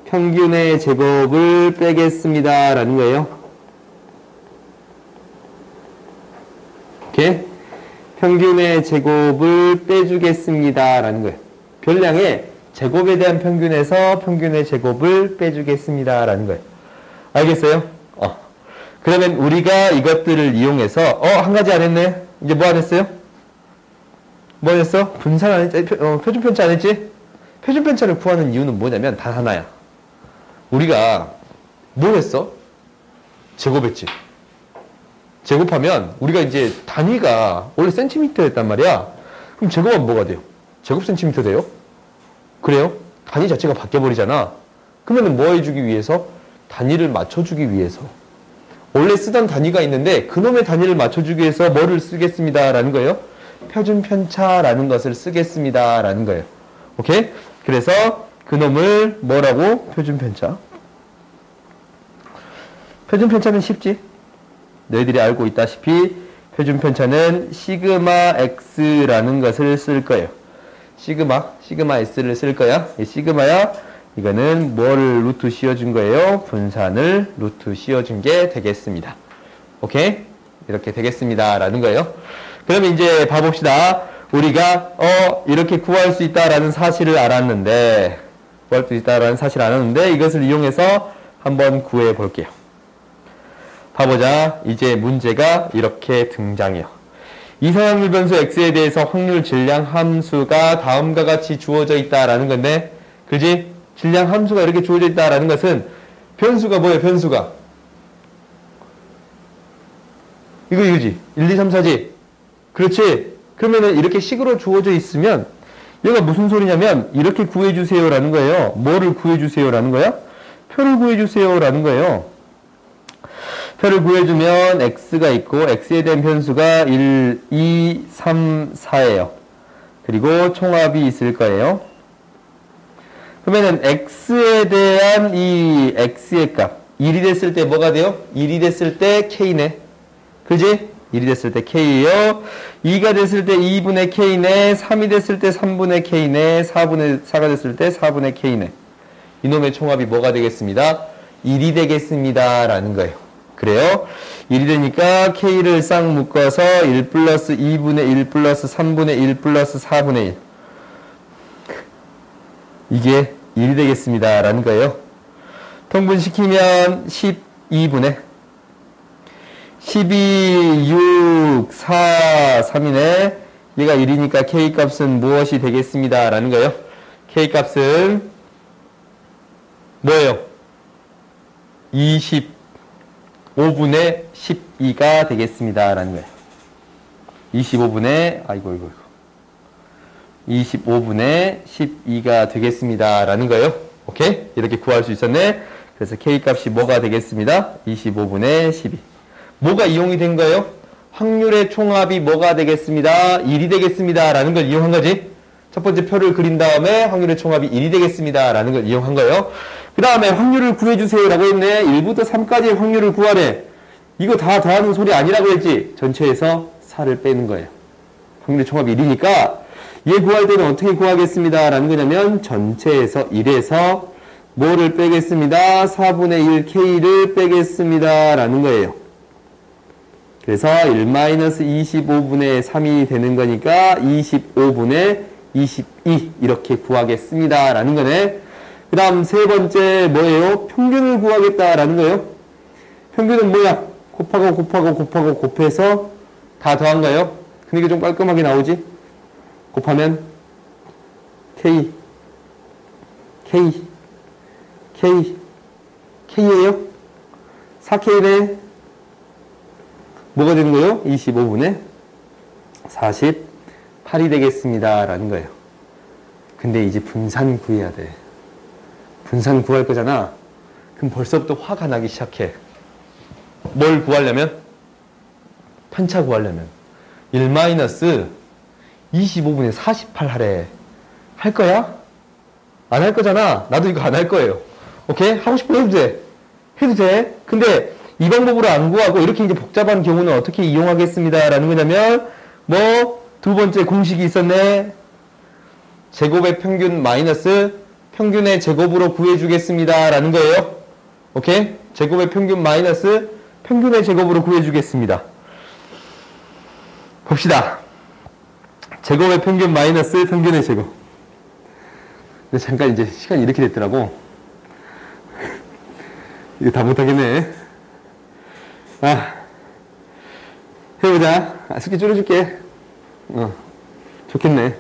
평균의 제곱을 빼겠습니다 라는 거예요. 오케이? 평균의 제곱을 빼주겠습니다 라는 거예요. 별량의 제곱에 대한 평균에서 평균의 제곱을 빼주겠습니다 라는 거예요. 알겠어요? 그러면 우리가 이것들을 이용해서 한 가지 안 했네. 이제 뭐 안 했어요? 뭐 했어? 분산 안 했지? 표준 편차 안 했지? 표준 편차를 구하는 이유는 뭐냐면 단 하나야. 우리가 뭘 했어? 제곱했지. 제곱하면 우리가 이제 단위가 원래 센티미터였단 말이야. 그럼 제곱하면 뭐가 돼요? 제곱 센티미터 돼요? 그래요? 단위 자체가 바뀌어버리잖아. 그러면 뭐 해주기 위해서? 단위를 맞춰주기 위해서. 원래 쓰던 단위가 있는데 그놈의 단위를 맞춰주기 위해서 뭐를 쓰겠습니다 라는 거예요? 표준 편차라는 것을 쓰겠습니다 라는 거예요. 오케이? 그래서 그놈을 뭐라고? 표준 편차. 표준 편차는 쉽지? 너희들이 알고 있다시피 표준 편차는 시그마 x라는 것을 쓸 거예요. 시그마 S를 쓸 거야. 이 시그마야. 이거는 뭐를 루트 씌워준 거예요? 분산을 루트 씌워준 게 되겠습니다. 오케이? 이렇게 되겠습니다. 라는 거예요. 그러면 이제 봐봅시다. 우리가, 이렇게 구할 수 있다라는 사실을 알았는데, 이것을 이용해서 한번 구해 볼게요. 봐보자. 이제 문제가 이렇게 등장해요. 이상확률 변수 x에 대해서 확률 질량 함수가 다음과 같이 주어져 있다라는 건데, 그지? 질량 함수가 이렇게 주어져 있다라는 것은 변수가 뭐예요? 변수가 이거지. 1, 2, 3, 4지. 그렇지. 그러면은 이렇게 식으로 주어져 있으면 얘가 무슨 소리냐면 이렇게 구해주세요라는 거예요. 뭐를 구해주세요라는 거야? 표를 구해주세요라는 거예요. 표를 구해주면 x가 있고 x에 대한 변수가 1, 2, 3, 4예요. 그리고 총합이 있을 거예요. 그러면은 x에 대한 이 x의 값 1이 됐을 때 뭐가 돼요? 1이 됐을 때 k네. 그지? 1이 됐을 때 k예요. 2가 됐을 때 2분의 k네. 3이 됐을 때 3분의 k네. 4가 됐을 때 4분의 k네. 이놈의 총합이 뭐가 되겠습니다? 1이 되겠습니다. 라는 거예요. 그래요? 1이 되니까 k를 싹 묶어서 1 플러스 2분의 1 플러스 3분의 1 플러스 4분의 1. 이게 1이 되겠습니다. 라는 거예요. 통분시키면 12분의 12, 6, 4, 3이네. 얘가 1이니까 k값은 무엇이 되겠습니다. 라는 거예요. k값은 뭐예요? 25분의 12가 되겠습니다. 라는 거예요. 25분의 25분의 12가 되겠습니다. 라는 거예요. 오케이? 이렇게 구할 수 있었네. 그래서 k값이 뭐가 되겠습니다. 25분의 12. 뭐가 이용이 된 거예요? 확률의 총합이 뭐가 되겠습니다. 1이 되겠습니다. 라는 걸 이용한 거지. 첫 번째 표를 그린 다음에 확률의 총합이 1이 되겠습니다. 라는 걸 이용한 거예요. 그 다음에 확률을 구해주세요. 라고 했네. 1부터 3까지의 확률을 구하래. 이거 다 더하는 소리 아니라고 했지. 전체에서 4를 빼는 거예요. 확률의 총합이 1이니까 얘 구할 때는 어떻게 구하겠습니다. 라는 거냐면 전체에서 1에서 뭐를 빼겠습니다. 4분의 1 K를 빼겠습니다. 라는 거예요. 그래서 1-25분의 3이 되는 거니까 25분의 22 이렇게 구하겠습니다. 라는 거네. 그 다음 세 번째 뭐예요? 평균을 구하겠다라는 거예요. 평균은 뭐야? 곱해서 다 더한 거예요. 근데 이게 좀 깔끔하게 나오지? 곱하면 K예요? 4K네. 뭐가 되는 거예요? 25분의 48이 되겠습니다. 라는 거예요. 근데 이제 분산 구해야 돼. 분산 구할 거잖아. 그럼 벌써부터 화가 나기 시작해. 뭘 구하려면? 편차 구하려면 1-25분의 48 하래. 할 거야? 안 할 거잖아. 나도 이거 안 할 거예요. 오케이? 하고 싶으면 해도 돼. 해도 돼. 근데 이 방법으로 안 구하고 이렇게 이제 복잡한 경우는 어떻게 이용하겠습니다. 라는 거냐면 두 번째 공식이 있었네. 제곱의 평균 마이너스 평균의 제곱으로 구해주겠습니다. 라는 거예요. 오케이? 제곱의 평균 마이너스 평균의 제곱으로 구해주겠습니다. 봅시다. 제곱의 평균 마이너스 평균의 제곱. 근데 잠깐 이제 시간이 이렇게 됐더라고. 이거 다 못하겠네. 해보자. 숙제 줄여줄게. 좋겠네.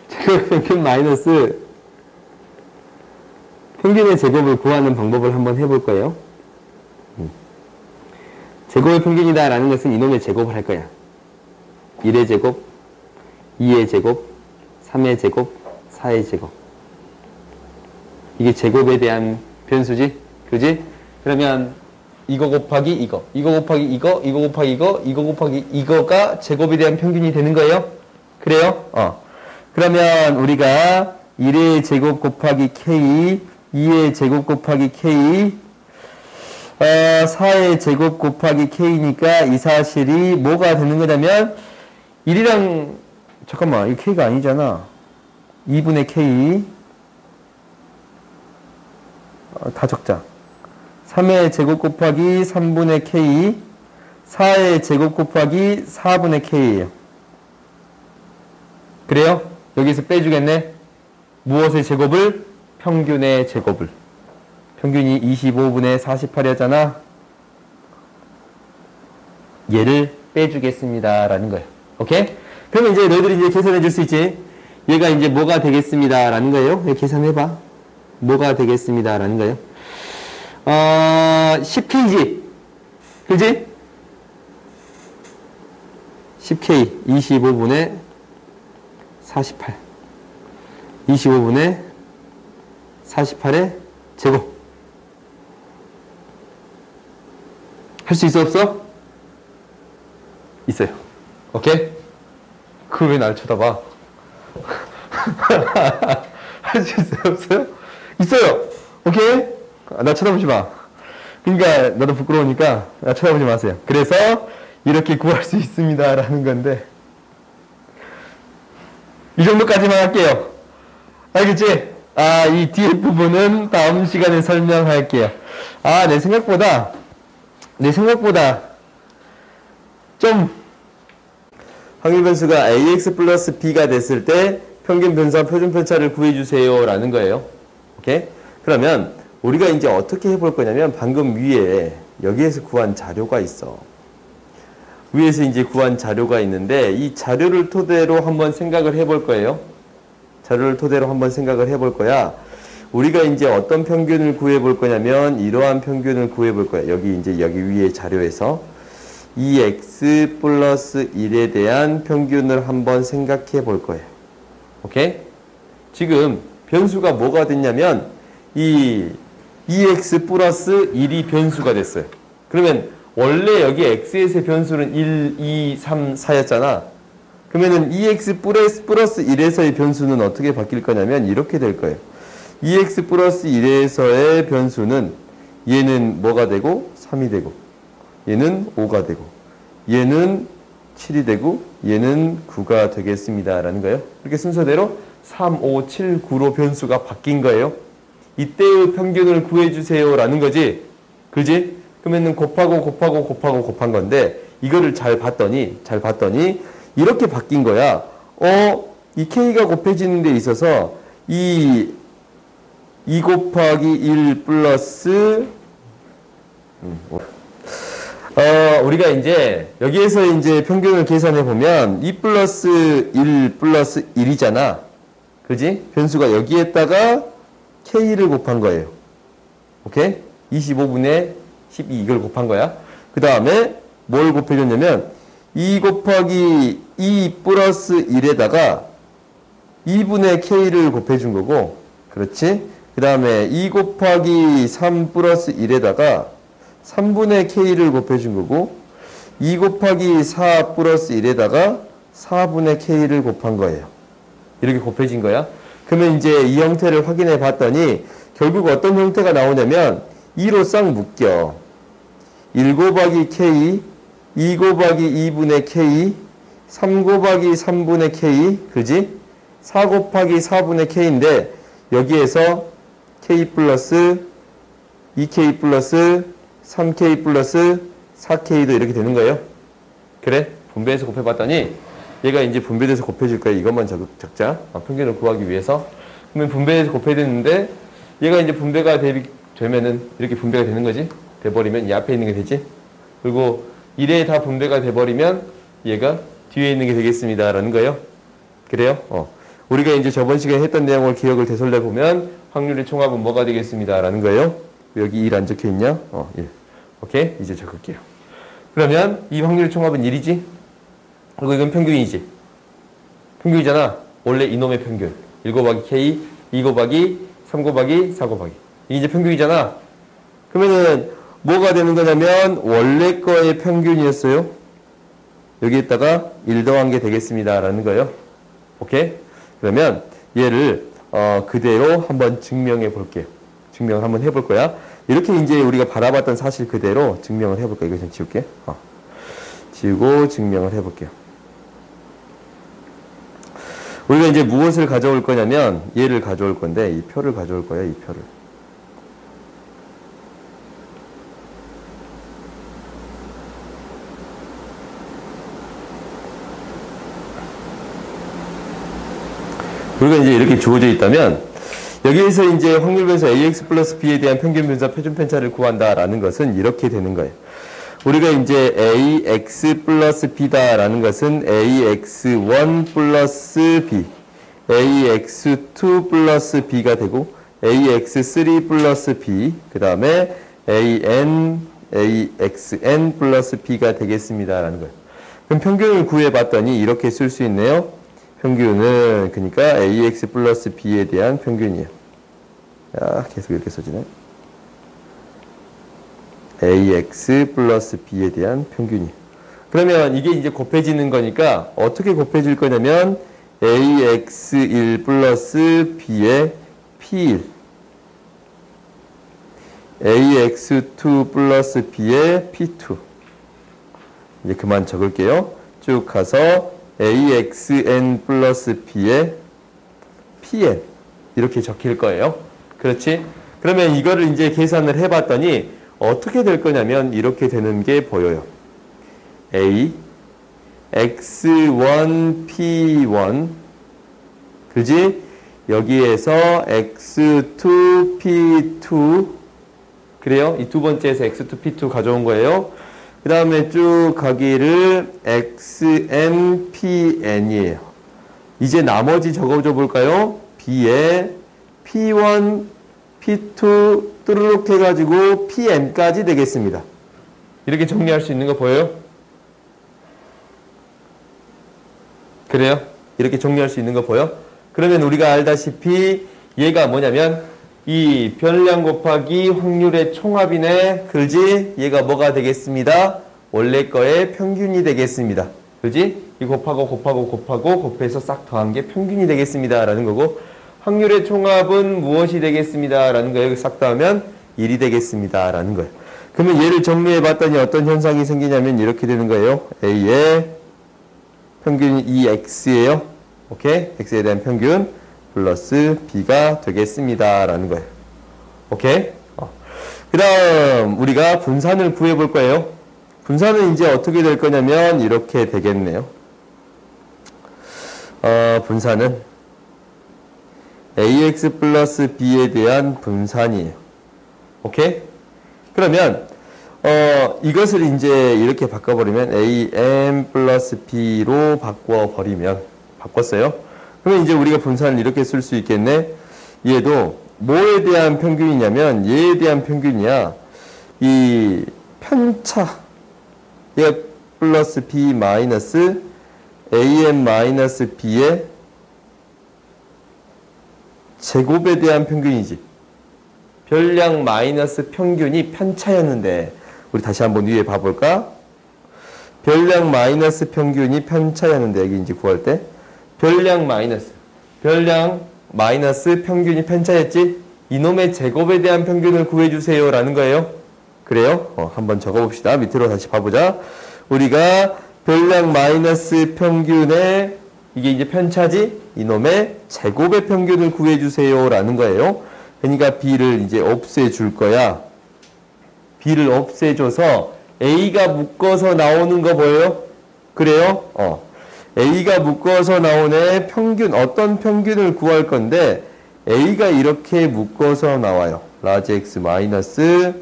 제곱의 평균 마이너스 평균의 제곱을 구하는 방법을 한번 해볼 거예요. 제곱의 평균이다 라는 것은 이놈의 제곱을 할 거야. 1의 제곱, 2의 제곱, 3의 제곱, 4의 제곱. 이게 제곱에 대한 변수지? 그지? 그러면 이거 곱하기 이거, 이거 곱하기 이거, 이거 곱하기 이거, 이거 곱하기 이거가 제곱에 대한 평균이 되는 거예요? 그래요? 그러면 우리가 1의 제곱 곱하기 K, 2의 제곱 곱하기 K, 4의 제곱 곱하기 K니까 이 사실이 뭐가 되는 거냐면 1이랑 잠깐만 이 K가 아니잖아. 2분의 K 다 적자. 3의 제곱 곱하기 3분의 K 4의 제곱 곱하기 4분의 K예요. 그래요? 여기서 빼주겠네. 무엇의 제곱을? 평균의 제곱을. 평균이 25분의 48이었잖아. 얘를 빼주겠습니다 라는 거예요. 오케이? 그러면 이제 너희들이 이제 계산해 줄 수 있지? 얘가 이제 뭐가 되겠습니다 라는 거예요. 계산해봐. 뭐가 되겠습니다 라는 거예요. 10K지? 그지? 10K 25분의 48 25분의 48의 제곱. 할 수 있어 없어? 있어요. 오케이? 그걸 왜 날 쳐다봐? 할 수 있어요 없어요? 있어요. 오케이? 나 쳐다보지 마. 그러니까 나도 부끄러우니까 나 쳐다보지 마세요. 그래서 이렇게 구할 수 있습니다 라는 건데 이 정도까지만 할게요. 알겠지? 이 뒤에 부분은 다음 시간에 설명할게요. 내 생각보다 좀 확률 변수가 ax 플러스 b가 됐을 때 평균 변수와 표준 편차를 구해주세요 라는 거예요. 오케이? 그러면 우리가 이제 어떻게 해볼 거냐면 방금 위에 여기에서 구한 자료가 있어. 위에서 이제 구한 자료가 있는데 이 자료를 토대로 한번 생각을 해볼 거예요. 자료를 토대로 한번 생각을 해볼 거야. 우리가 이제 어떤 평균을 구해볼 거냐면 이러한 평균을 구해볼 거야. 여기 위에 자료에서 2x 플러스 1에 대한 평균을 한번 생각해 볼 거예요. 오케이? 지금 변수가 뭐가 됐냐면 이 2x 플러스 1이 변수가 됐어요. 그러면 원래 여기 x에서의 변수는 1, 2, 3, 4였잖아. 그러면은 2x 플러스 1에서의 변수는 어떻게 바뀔 거냐면 이렇게 될 거예요. 2x 플러스 1에서의 변수는 얘는 뭐가 되고 3이 되고 얘는 5가 되고 얘는 7이 되고 얘는 9가 되겠습니다 라는 거예요. 이렇게 순서대로 3, 5, 7, 9로 변수가 바뀐 거예요. 이때의 평균을 구해주세요 라는 거지. 그지? 그러면은 곱한 건데 이거를 잘 봤더니 이렇게 바뀐 거야. 이 K가 곱해지는 데 있어서 이 2 곱하기 1 플러스 우리가 이제 여기에서 이제 평균을 계산해 보면 2 플러스 1 플러스 1이잖아. 그지? 변수가 여기에다가 K를 곱한 거예요. 오케이? 25분의 12 이걸 곱한 거야. 그 다음에 뭘 곱해줬냐면 2 곱하기 2 플러스 1에다가 2분의 K를 곱해준 거고 그렇지? 그 다음에 2 곱하기 3 플러스 1에다가 3분의 K를 곱해준 거고 2 곱하기 4 플러스 1에다가 4분의 K를 곱한 거예요. 이렇게 곱해진 거야. 그러면 이제 이 형태를 확인해 봤더니 결국 어떤 형태가 나오냐면 2로 싹 묶여. 1 곱하기 K, 2 곱하기 2분의 K, 3 곱하기 3분의 K, 그지? 4 곱하기 4분의 K인데 여기에서 K 플러스 2K 플러스 3K 플러스 4K도 이렇게 되는 거예요. 그래? 분배해서 곱해봤더니 얘가 이제 분배돼서 곱해질 거야. 이것만 적자. 평균을 구하기 위해서. 그러면 분배해서 곱해졌는데 얘가 이제 분배가 되면은 이렇게 분배가 되는 거지. 돼버리면 이 앞에 있는 게 되지. 그리고 1에 다 분배가 돼버리면 얘가 뒤에 있는 게 되겠습니다. 라는 거예요. 그래요? 우리가 이제 저번 시간에 했던 내용을 기억을 되살려 보면 확률의 총합은 뭐가 되겠습니다. 라는 거예요. 여기 1 안 적혀 있냐? 1. 오케이? 이제 적을게요. 그러면 이 확률의 총합은 1이지? 그리고 이건 평균이지. 평균이잖아. 원래 이놈의 평균. 1 곱하기 K, 2 곱하기 3 곱하기 4 곱하기. 이게 이제 평균이잖아. 그러면은 뭐가 되는 거냐면 원래 거의 평균이었어요. 여기에다가 1 더한 게 되겠습니다. 라는 거예요. 오케이? 그러면 얘를 그대로 한번 증명해 볼게요. 증명을 한번 해볼 거야. 이렇게 이제 우리가 바라봤던 사실 그대로 증명을 해볼 거야. 이거 좀 지울게. 지우고 증명을 해볼게요. 우리가 이제 무엇을 가져올 거냐면 얘를 가져올 건데 이 표를 가져올 거예요. 이 표를. 우리가 이제 이렇게 주어져 있다면 여기에서 이제 확률 변수 ax 플러스 b에 대한 평균 분사 표준 편차를 구한다라는 것은 이렇게 되는 거예요. 우리가 이제 ax 플러스 b다라는 것은 ax1 플러스 b, ax2 플러스 b가 되고 ax3 플러스 b, 그 다음에 axn 플러스 b가 되겠습니다라는 거예요. 그럼 평균을 구해봤더니 이렇게 쓸 수 있네요. 평균은 그러니까 ax 플러스 b에 대한 평균이에요. 야, 계속 이렇게 써지네. ax 플러스 b에 대한 평균이에요. 그러면 이게 이제 곱해지는 거니까 어떻게 곱해질 거냐면 ax1 플러스 b의 p1, ax2 플러스 b의 p2. 이제 그만 적을게요. 쭉 가서 axn 플러스 b의 pn 이렇게 적힐 거예요. 그렇지? 그러면 이거를 이제 계산을 해봤더니 어떻게 될 거냐면 이렇게 되는 게 보여요. a x1 p1 그지? 여기에서 x2 p2 그래요? 이 두 번째에서 x2 p2 가져온 거예요. 그 다음에 쭉 가기를 xn, pn이에요. 이제 나머지 적어줘 볼까요? b에 p1, p2 뚜루룩 해가지고 pn까지 되겠습니다. 이렇게 정리할 수 있는 거 보여요? 그래요? 이렇게 정리할 수 있는 거 보여? 그러면 우리가 알다시피 얘가 뭐냐면 이 별량 곱하기 확률의 총합이네. 그지? 얘가 뭐가 되겠습니다? 원래 거의 평균이 되겠습니다. 그지? 이 곱하고 곱해서 싹 더한 게 평균이 되겠습니다. 라는 거고 확률의 총합은 무엇이 되겠습니다. 라는 거예요. 싹 더하면 1이 되겠습니다. 라는 거예요. 그러면 얘를 정리해 봤더니 어떤 현상이 생기냐면 이렇게 되는 거예요. A의 평균이 2x예요. 오케이? x에 대한 평균. 플러스 b가 되겠습니다. 라는 거예요. 오케이? 그 다음 우리가 분산을 구해 볼 거예요. 분산은 이제 어떻게 될 거냐면 이렇게 되겠네요. 분산은 ax 플러스 b에 대한 분산이에요. 오케이? 그러면 이것을 이제 이렇게 바꿔버리면 am 플러스 b로 바꿨어요. 그러면 이제 우리가 분산을 이렇게 쓸 수 있겠네. 얘도 뭐에 대한 평균이냐면 얘에 대한 평균이야. 이 편차 얘가 플러스 b 마이너스 am 마이너스 b의 제곱에 대한 평균이지. 별량 마이너스 평균이 편차였는데 우리 다시 한번 위에 봐볼까? 별량 마이너스 평균이 편차였는데 여기 이제 구할 때 별량 마이너스 평균이 편차였지? 이놈의 제곱에 대한 평균을 구해주세요 라는 거예요. 그래요? 한번 적어봅시다. 밑으로 다시 봐보자. 우리가 별량 마이너스 평균의 이게 이제 편차지? 이놈의 제곱의 평균을 구해주세요 라는 거예요. 그러니까 b를 이제 없애줄 거야. b를 없애줘서 a가 묶어서 나오는 거 보여요? 그래요? a가 묶어서 나오는 평균, 어떤 평균을 구할 건데 a가 이렇게 묶어서 나와요. 라지 x 마이너스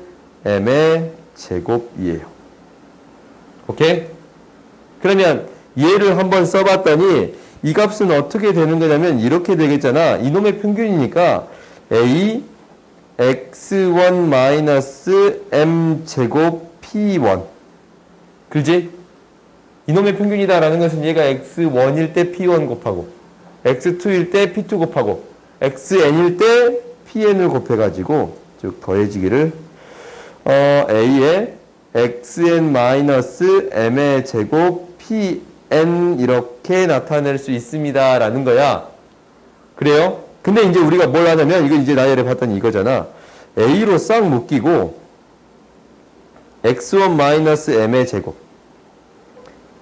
m의 제곱이에요. 오케이? 그러면 얘를 한번 써봤더니 이 값은 어떻게 되는 거냐면 이렇게 되겠잖아. 이놈의 평균이니까 a x1 마이너스 m 제곱 p1 그지? 이놈의 평균이다라는 것은 얘가 x1일 때 p1 곱하고 x2일 때 p2 곱하고 xn일 때 pn을 곱해가지고 쭉 더해지기를 a의 xn 마이너스 m의 제곱 pn 이렇게 나타낼 수 있습니다 라는 거야. 그래요? 근데 이제 우리가 뭘 하냐면 이거 이제 나열해 봤더니 이거잖아. a로 싹 묶이고 x1 마이너스 m의 제곱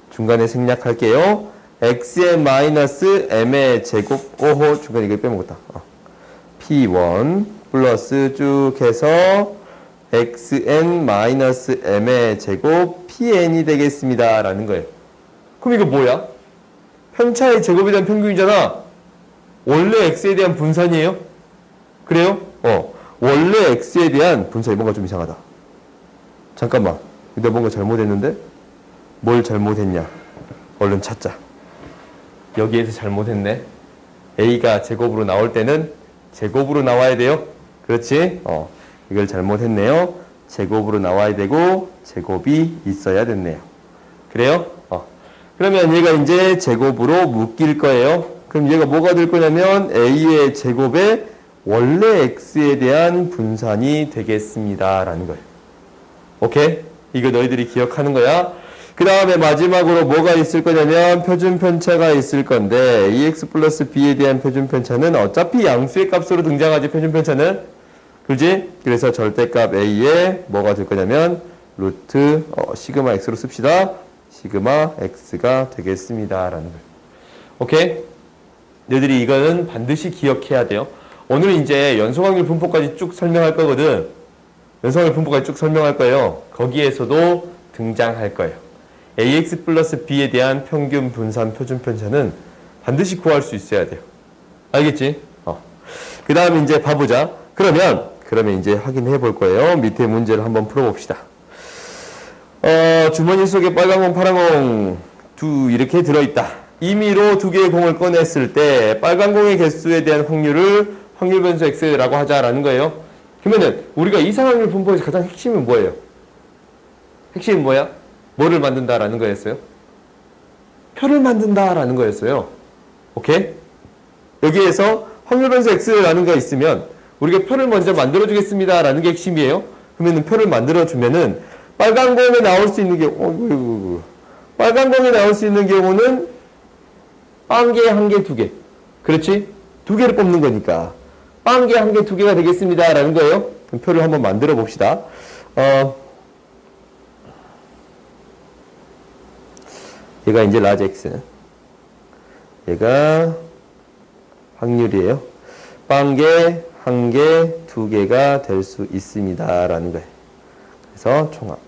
중간에 생략할게요. xn-m의 제곱, 오호, 중간에 이걸 빼먹었다. p1 플러스 쭉 해서 xn-m의 제곱 pn이 되겠습니다. 라는 거예요. 그럼 이거 뭐야? 편차의 제곱에 대한 평균이잖아. 원래 x에 대한 분산이에요? 그래요? 원래 x에 대한 분산이 뭔가 좀 이상하다. 잠깐만. 내가 뭔가 잘못했는데? 뭘 잘못했냐? 얼른 찾자. 여기에서 잘못했네. a가 제곱으로 나올 때는 제곱으로 나와야 돼요. 그렇지? 이걸 잘못했네요. 제곱으로 나와야 되고 제곱이 있어야 됐네요. 그래요? 그러면 얘가 이제 제곱으로 묶일 거예요. 그럼 얘가 뭐가 될 거냐면 a의 제곱에 원래 x에 대한 분산이 되겠습니다. 라는 거예요. 오케이? 이거 너희들이 기억하는 거야. 그 다음에 마지막으로 뭐가 있을 거냐면 표준편차가 있을 건데 ax 플러스 b에 대한 표준편차는 어차피 양수의 값으로 등장하지, 표준편차는. 그지? 그래서 절대값 a에 뭐가 될 거냐면 루트 시그마 x로 씁시다. 시그마 x가 되겠습니다. 라는 거예요. 오케이? 너희들이 이거는 반드시 기억해야 돼요. 오늘은 이제 연소확률 분포까지 쭉 설명할 거거든. 연소확률 분포까지 쭉 설명할 거예요. 거기에서도 등장할 거예요. ax 플러스 b에 대한 평균 분산 표준편차는 반드시 구할 수 있어야 돼요. 알겠지? 그 다음에 이제 봐보자. 그러면 이제 확인해 볼 거예요. 밑에 문제를 한번 풀어봅시다. 주머니 속에 빨간 공, 파란 공 이렇게 들어있다. 임의로 두 개의 공을 꺼냈을 때 빨간 공의 개수에 대한 확률을 확률 변수 x라고 하자라는 거예요. 그러면은 우리가 이상확률 분포에서 가장 핵심은 뭐예요? 핵심은 뭐야? 뭐를 만든다라는 거였어요? 표를 만든다라는 거였어요. 오케이? 여기에서 확률 변수 x라는 거 있으면 우리가 표를 먼저 만들어주겠습니다라는 게 핵심이에요. 그러면 표를 만들어주면은 빨간 공에 나올 수 있는 경우, 빨간 공에 나올 수 있는 경우는 한 개, 한 개, 두 개. 그렇지? 두 개를 뽑는 거니까. 한 개, 한 개, 두 개가 되겠습니다라는 거예요. 그럼 표를 한번 만들어 봅시다. 얘가 이제 라지 x. 얘가 확률이에요. 한 개, 한 개, 두 개가 될 수 있습니다. 라는 거예요. 그래서 총합.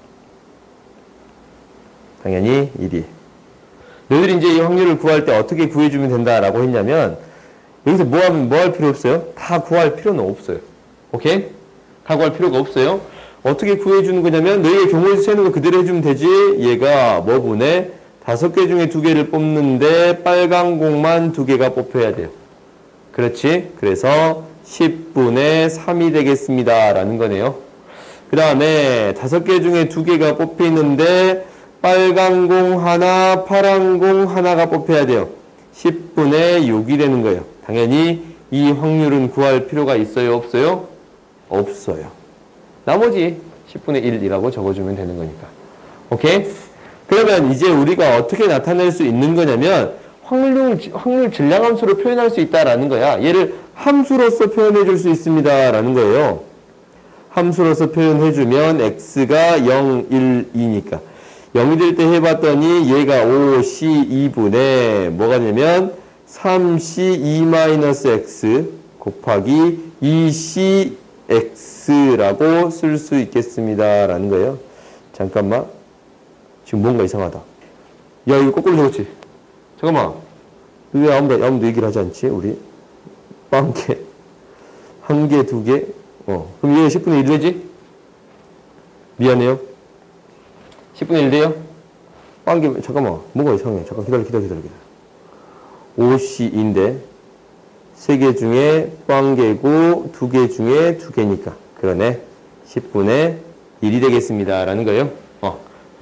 당연히 1이. 너희들이 이제 이 확률을 구할 때 어떻게 구해주면 된다라고 했냐면, 여기서 뭐 할 필요 없어요? 다 구할 필요는 없어요. 오케이? 다 구할 필요가 없어요. 어떻게 구해주는 거냐면, 너희의 경우에서 세는 거 그대로 해주면 되지. 얘가 뭐분에 5개 중에 2개를 뽑는데 빨간 공만 2개가 뽑혀야 돼요. 그렇지? 그래서 10분의 3이 되겠습니다. 라는 거네요. 그 다음에 5개 중에 2개가 뽑히는데 빨간 공 하나, 파란 공 하나가 뽑혀야 돼요. 10분의 6이 되는 거예요. 당연히 이 확률은 구할 필요가 있어요? 없어요? 없어요. 나머지 10분의 1이라고 적어주면 되는 거니까. 오케이? 그러면 이제 우리가 어떻게 나타낼 수 있는 거냐면 확률 질량함수로 표현할 수 있다라는 거야. 얘를 함수로서 표현해 줄 수 있습니다. 라는 거예요. 함수로서 표현해 주면 x가 0, 1, 2니까 0이 될 때 해봤더니 얘가 5c 2분의 뭐가 되냐면 3c 2-x 곱하기 2cx라고 쓸 수 있겠습니다. 라는 거예요. 잠깐만. 지금 뭔가 이상하다. 야, 이거 거꾸로 적었지? 잠깐만. 왜 아무도 얘기를 하지 않지? 우리? 한 개. 한 개, 두 개. 그럼 얘가 10분의 1 되지? 미안해요. 10분의 1 돼요? 한 개, 잠깐만. 뭐가 이상해. 잠깐 기다려. 5c인데, 3개 중에 한 개고, 2개 중에 2개니까. 그러네. 10분의 1이 되겠습니다. 라는 거예요.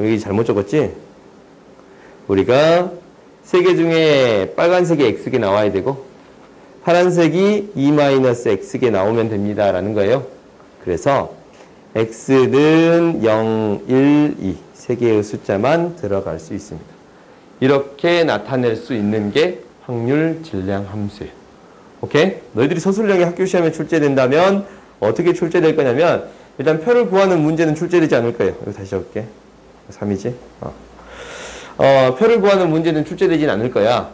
여기 잘못 적었지? 우리가 3개 중에 빨간색이 x개 나와야 되고 파란색이 2-x개 나오면 됩니다. 라는 거예요. 그래서 x는 0, 1, 2 3개의 숫자만 들어갈 수 있습니다. 이렇게 나타낼 수 있는 게 확률 질량 함수예요. 오케이? 너희들이 서술형이 학교 시험에 출제된다면 어떻게 출제될 거냐면 일단 표를 구하는 문제는 출제되지 않을 거예요. 이거 다시 적을게. 3이지? 표를 구하는 문제는 출제되진 않을 거야.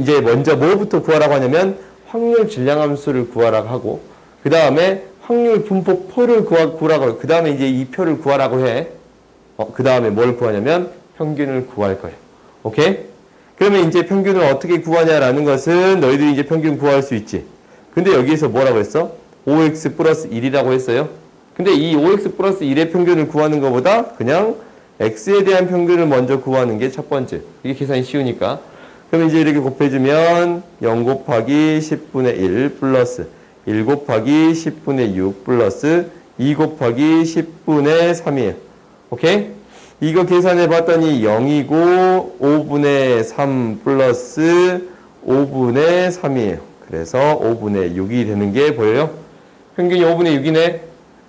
이제 먼저 뭐부터 구하라고 하냐면 확률 질량함수를 구하라고 하고 그 다음에 확률 분포 표를 구하라고 하고 그 다음에 이제 이 표를 구하라고 해. 그 다음에 뭘 구하냐면 평균을 구할 거예요. 오케이? 그러면 이제 평균을 어떻게 구하냐라는 것은 너희들이 이제 평균 구할 수 있지. 근데 여기에서 뭐라고 했어? 5x 플러스 1이라고 했어요. 근데 이 5x 플러스 1의 평균을 구하는 것보다 그냥 x에 대한 평균을 먼저 구하는 게 첫 번째. 이게 계산이 쉬우니까. 그럼 이제 이렇게 곱해주면 0 곱하기 10분의 1 플러스 1 곱하기 10분의 6 플러스 2 곱하기 10분의 3이에요. 오케이? 이거 계산해 봤더니 0이고 5분의 3 플러스 5분의 3이에요. 그래서 5분의 6이 되는 게 보여요? 평균이 5분의 6이네?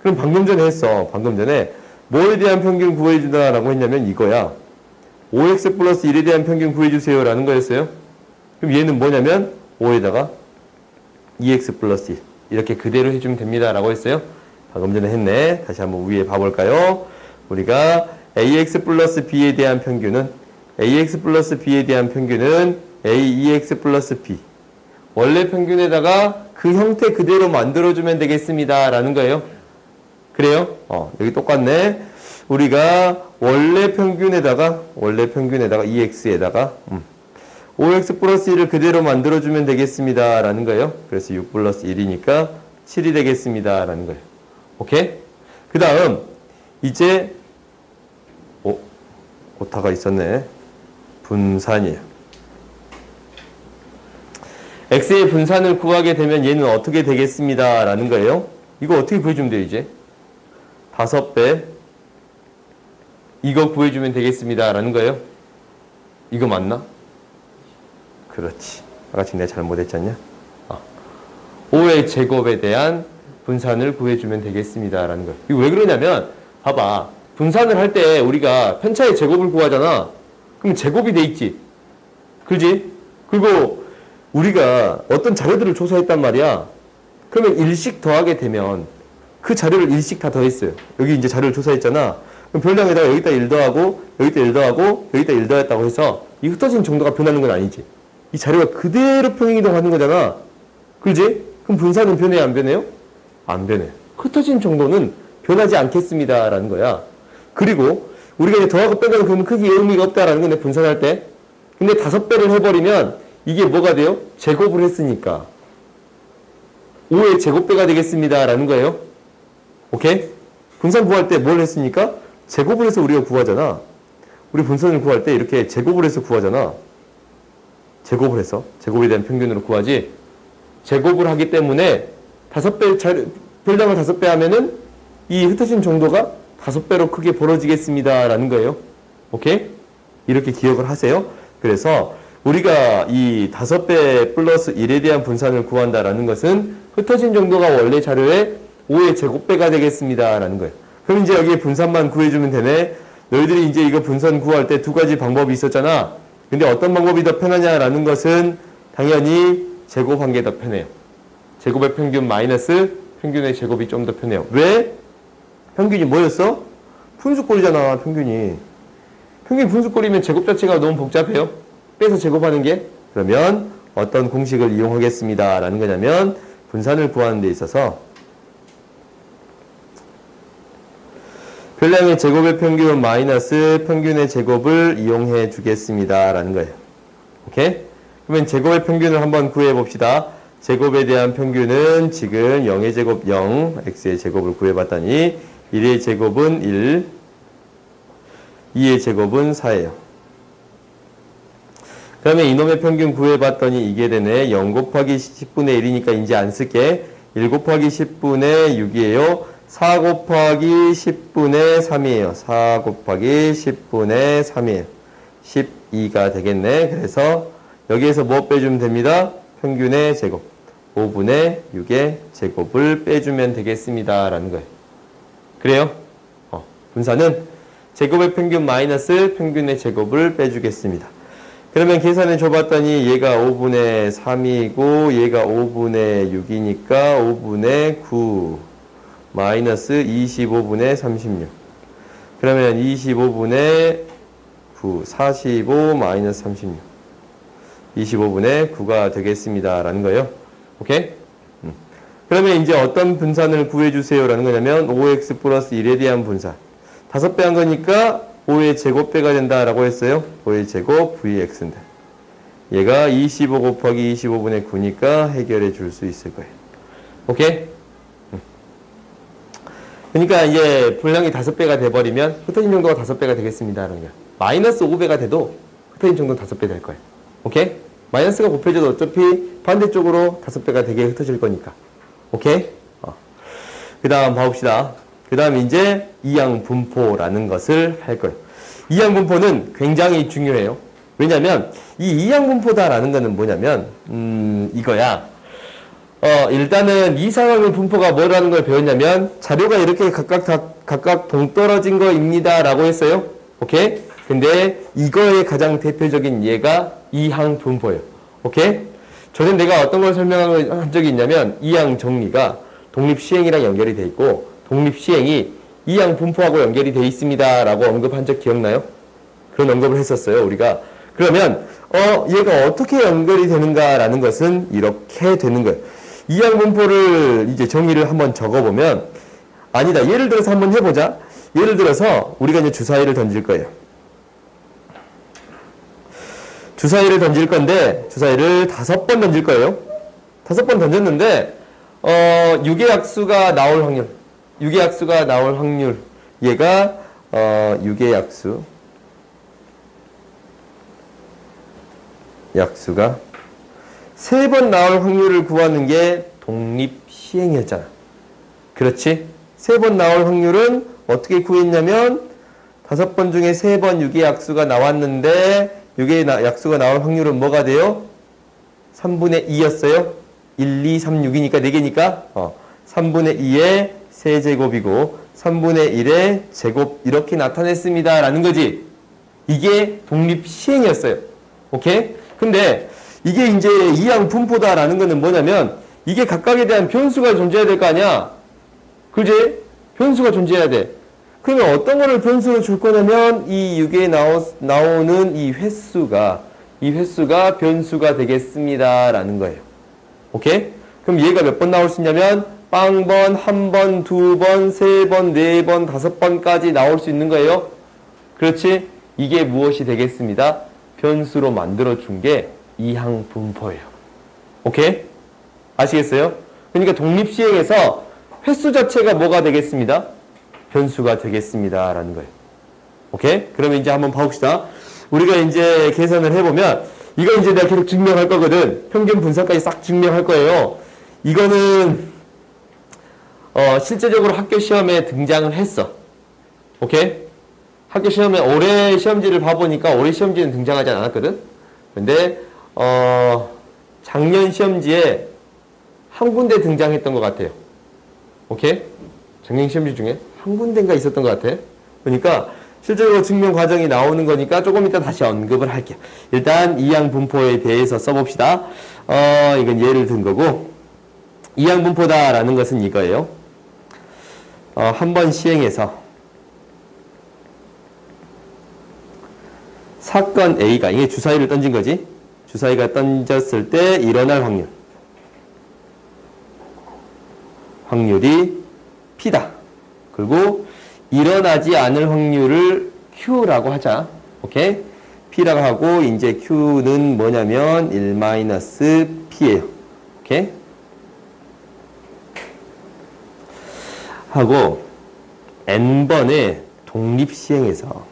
그럼 방금 전에 했어. 방금 전에 뭐에 대한 평균 구해준다라고 했냐면 이거야. 5x 플러스 1에 대한 평균 구해주세요 라는 거였어요. 그럼 얘는 뭐냐면 5에다가 2x 플러스 1 이렇게 그대로 해주면 됩니다 라고 했어요. 방금 전에 했네. 다시 한번 위에 봐볼까요? 우리가 ax 플러스 b에 대한 평균은 ax 플러스 b에 대한 평균은 aex 플러스 b 원래 평균에다가 그 형태 그대로 만들어주면 되겠습니다 라는 거예요. 그래요? 여기 똑같네. 우리가 원래 평균에다가 2x에다가 5x 플러스 1을 그대로 만들어주면 되겠습니다 라는 거예요. 그래서 6 플러스 1이니까 7이 되겠습니다 라는 거예요. 오케이? 그 다음 이제 오타가 있었네. 분산이에요. x의 분산을 구하게 되면 얘는 어떻게 되겠습니다 라는 거예요. 이거 어떻게 구해주면 돼요 이제? 5배 이거 구해주면 되겠습니다 라는 거예요. 이거 맞나? 그렇지. 아까 내가 잘못했지 않냐? 5의 제곱에 대한 분산을 구해주면 되겠습니다 라는 거예요. 이거 왜 그러냐면 봐봐. 분산을 할 때 우리가 편차의 제곱을 구하잖아. 그럼 제곱이 돼 있지. 그지? 그리고 우리가 어떤 자료들을 조사했단 말이야. 그러면 1씩 더하게 되면 그 자료를 1씩 다 더했어요. 여기 이제 자료를 조사했잖아. 그럼 별량에다가 여기다 1 더하고 여기다 1 더하고 여기다 1 더했다고 해서 이 흩어진 정도가 변하는 건 아니지. 이 자료가 그대로 평행이동하는 거잖아. 그지? 그럼 분산은 변해요? 안 변해요? 안 변해. 흩어진 정도는 변하지 않겠습니다 라는 거야. 그리고 우리가 이제 더하고 빼면 그러면 크게 의미가 없다라는 건데 분산할 때. 근데 5배를 해버리면 이게 뭐가 돼요? 제곱을 했으니까 5의 제곱배가 되겠습니다 라는 거예요. 오케이? 분산 구할 때 뭘 했으니까? 제곱을 해서 우리가 구하잖아. 우리 분산을 구할 때 이렇게 제곱을 해서 구하잖아. 제곱을 해서 제곱에 대한 평균으로 구하지. 제곱을 하기 때문에 5배 별량을 5배 하면은 이 흩어진 정도가 5배로 크게 벌어지겠습니다 라는 거예요. 오케이? 이렇게 기억을 하세요. 그래서 우리가 이 5배 플러스 1에 대한 분산을 구한다라는 것은 흩어진 정도가 원래 자료의 5의 제곱배가 되겠습니다 라는 거예요. 그럼 이제 여기에 분산만 구해주면 되네. 너희들이 이제 이거 분산 구할 때 2가지 방법이 있었잖아. 근데 어떤 방법이 더 편하냐라는 것은 당연히 제곱한 게 더 편해요. 제곱의 평균 마이너스 평균의 제곱이 좀 더 편해요. 왜? 평균이 뭐였어? 분수꼴이잖아, 평균이. 평균이 분수꼴이면 제곱 자체가 너무 복잡해요. 빼서 제곱하는 게. 그러면 어떤 공식을 이용하겠습니다 라는 거냐면 분산을 구하는 데 있어서 별량의 제곱의 평균 마이너스 평균의 제곱을 이용해 주겠습니다 라는 거예요. 오케이? 그러면 제곱의 평균을 한번 구해 봅시다. 제곱에 대한 평균은 지금 0의 제곱 0, x의 제곱을 구해봤더니 1의 제곱은 1, 2의 제곱은 4예요. 그러면 이놈의 평균 구해봤더니 이게 되네. 0 곱하기 10분의 1이니까 이제 안 쓸게. 1 곱하기 10분의 6이에요. 4 곱하기 10분의 3이에요. 4 곱하기 10분의 3이에요. 12가 되겠네. 그래서 여기에서 뭐 빼주면 됩니다? 평균의 제곱. 5분의 6의 제곱을 빼주면 되겠습니다. 라는 거예요. 그래요? 분산은 제곱의 평균 마이너스 평균의 제곱을 빼주겠습니다. 그러면 계산해 줘봤더니 얘가 5분의 3이고 얘가 5분의 6이니까 5분의 9 마이너스 25분의 36. 그러면 25분의 9, 45 마이너스 36. 25분의 9가 되겠습니다. 라는 거예요. 오케이? 그러면 이제 어떤 분산을 구해주세요. 라는 거냐면 5x 플러스 1에 대한 분산. 5배 한 거니까 5의 제곱배가 된다라고 했어요. 5의 제곱 vx인데. 얘가 25 곱하기 25분의 9니까 해결해 줄 수 있을 거예요. 오케이? 그러니까 이제 분량이 5배가 돼버리면 흩어진 정도가 5배가 되겠습니다. 라는 거예요. 마이너스 5배가 돼도 흩어진 정도는 5배 될 거예요. 오케이? 마이너스가 곱해져도 어차피 반대쪽으로 5배가 되게 흩어질 거니까. 오케이? 그 다음 봐봅시다. 그 다음 이제 이항분포라는 것을 할 거예요. 이항분포는 굉장히 중요해요. 왜냐면 이 이항분포다라는 거는 뭐냐면 이거야. 일단은 이 상황의 분포가 뭐라는 걸 배웠냐면 자료가 이렇게 각각 동떨어진 거입니다 라고 했어요. 오케이? 근데 이거의 가장 대표적인 예가 이항분포예요. 오케이? 전에 내가 어떤 걸 설명한 적이 있냐면 이항정리가 독립시행이랑 연결이 돼 있고 독립시행이 이항분포하고 연결이 돼 있습니다 라고 언급한 적 기억나요? 그런 언급을 했었어요 우리가. 그러면 얘가 어떻게 연결이 되는가 라는 것은 이렇게 되는 거예요. 이항분포를 이제 정의를 한번 적어보면 아니다. 예를 들어서 한번 해보자. 예를 들어서 우리가 이제 주사위를 던질 거예요. 주사위를 던질 건데 주사위를 5번 던질 거예요. 5번 던졌는데 6의 약수가 나올 확률 6의 약수가 나올 확률 얘가 6의 약수가 3번 나올 확률을 구하는 게 독립시행이었잖아. 그렇지? 3번 나올 확률은 어떻게 구했냐면 5번 중에 3번 6의 약수가 나왔는데 6의 약수가 나올 확률은 뭐가 돼요? 3분의 2였어요. 1, 2, 3, 6이니까 4개니까 3분의 2의 세제곱이고 3분의 1의 제곱 이렇게 나타냈습니다. 라는 거지. 이게 독립시행이었어요. 오케이? 근데 이게 이제 이항분포다라는 거는 뭐냐면 이게 각각에 대한 변수가 존재해야 될 거 아니야? 그지? 변수가 존재해야 돼. 그러면 어떤 거를 변수로 줄 거냐면 이 6에 나오는 이 횟수가 변수가 되겠습니다. 라는 거예요. 오케이? 그럼 얘가 몇 번 나올 수 있냐면 빵번, 한 번, 두 번, 세 번, 네 번, 5번까지 나올 수 있는 거예요. 그렇지? 이게 무엇이 되겠습니다? 변수로 만들어준 게 이항분포예요. 오케이? 아시겠어요? 그러니까 독립시행에서 횟수 자체가 뭐가 되겠습니다? 변수가 되겠습니다. 라는 거예요. 오케이? 그러면 이제 한번 봐봅시다. 우리가 이제 계산을 해보면 이거 이제 내가 계속 증명할 거거든. 평균 분산까지 싹 증명할 거예요. 이거는 실제적으로 학교 시험에 등장을 했어. 오케이? 학교 시험에 올해 시험지를 봐보니까 올해 시험지는 등장하지 않았거든. 근데 작년 시험지에 한 군데 등장했던 것 같아요. 오케이? 작년 시험지 중에 한 군데인가 있었던 것 같아. 그러니까 실제로 증명 과정이 나오는 거니까 조금 이따 다시 언급을 할게요. 일단 이항분포에 대해서 써봅시다. 이건 예를 든 거고 이항분포다라는 것은 이거예요. 한 번 시행해서 사건 A가 이게 주사위를 던진 거지. 주사위가 던졌을 때 일어날 확률이 P다. 그리고 일어나지 않을 확률을 Q라고 하자. 오케이? P라고 하고 이제 Q는 뭐냐면 1-P예요. 오케이? 하고 N번의 독립시행에서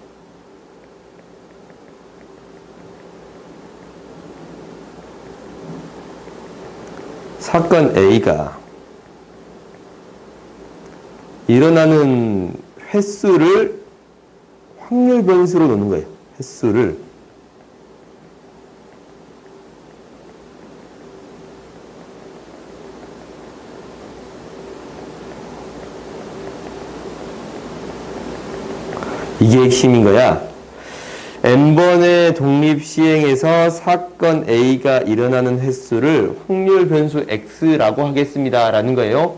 사건 A가 일어나는 횟수를 확률 변수로 놓는 거예요. 횟수를 이게 핵심인 거야. N번의 독립시행에서 사건 A가 일어나는 횟수를 확률 변수 X라고 하겠습니다. 라는 거예요.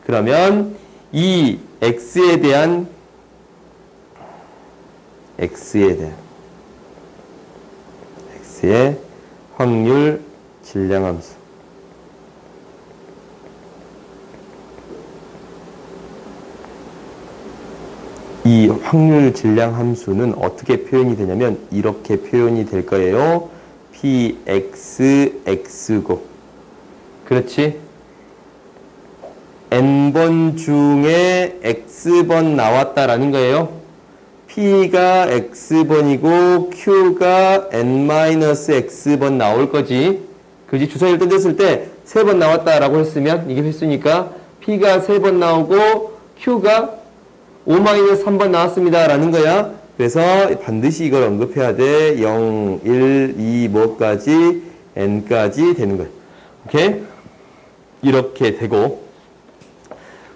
그러면 이 X에 대한 x의 확률 질량 함수. 이 확률 질량 함수는 어떻게 표현이 되냐면 이렇게 표현이 될 거예요. pxx고. 그렇지? n번 중에 x번 나왔다라는 거예요. p가 x번이고 q가 n-x번 나올 거지. 그지? 주사위를 던졌을 때 3번 나왔다라고 했으면 이게 필수니까 p가 3번 나오고 q가 5-3번 나왔습니다 라는 거야. 그래서 반드시 이걸 언급해야 돼. 0, 1, 2, 뭐까지 n까지 되는 거야. 오케이? 이렇게 되고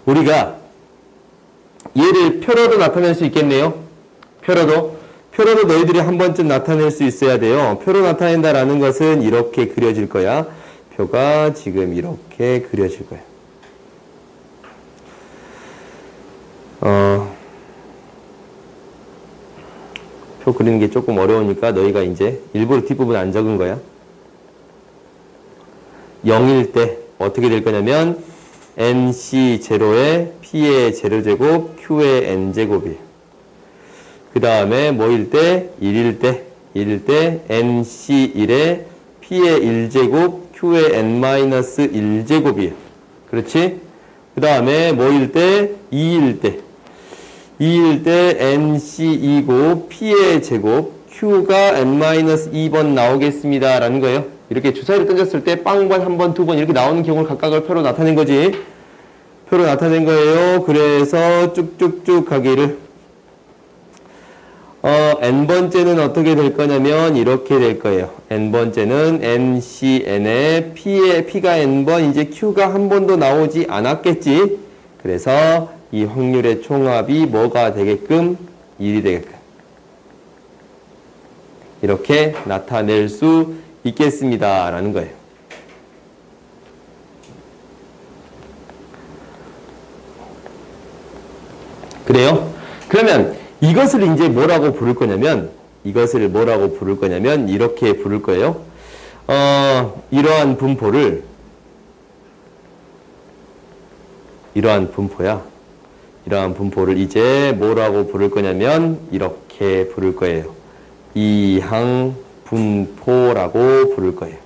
우리가 얘를 표로도 나타낼 수 있겠네요. 표로도 너희들이 한 번쯤 나타낼 수 있어야 돼요. 표로 나타낸다라는 것은 이렇게 그려질 거야. 표가 지금 이렇게 그려질 거야. 표 그리는 게 조금 어려우니까 너희가 이제 일부러 뒷부분 안 적은 거야. 0일 때 어떻게 될 거냐면 nc0에 p의 제로제곱 q의 n제곱이에요. 그 다음에 뭐일 때? 1일 때 nc1에 p의 1제곱 q의 n-1제곱이에요. 그렇지? 그 다음에 뭐일 때? 2일 때 nc2고 p의 제곱 q가 n-2번 나오겠습니다 라는 거예요. 이렇게 주사위를 던졌을 때 빵번, 한 번, 두 번 이렇게 나오는 경우를 각각을 표로 나타낸 거지. 표로 나타낸 거예요. 그래서 쭉쭉쭉 가기를 n번째는 어떻게 될 거냐면 이렇게 될 거예요. n번째는 ncn에 p가 n번, 이제 q가 한 번도 나오지 않았겠지. 그래서 이 확률의 총합이 뭐가 되게끔? 1이 되게끔. 이렇게 나타낼 수 있겠습니다. 라는 거예요. 그래요? 그러면 이것을 이제 뭐라고 부를 거냐면 이렇게 부를 거예요. 이러한 분포야. 이러한 분포를 이제 뭐라고 부를 거냐면 이렇게 부를 거예요. 이항 분포라고 부를 거예요.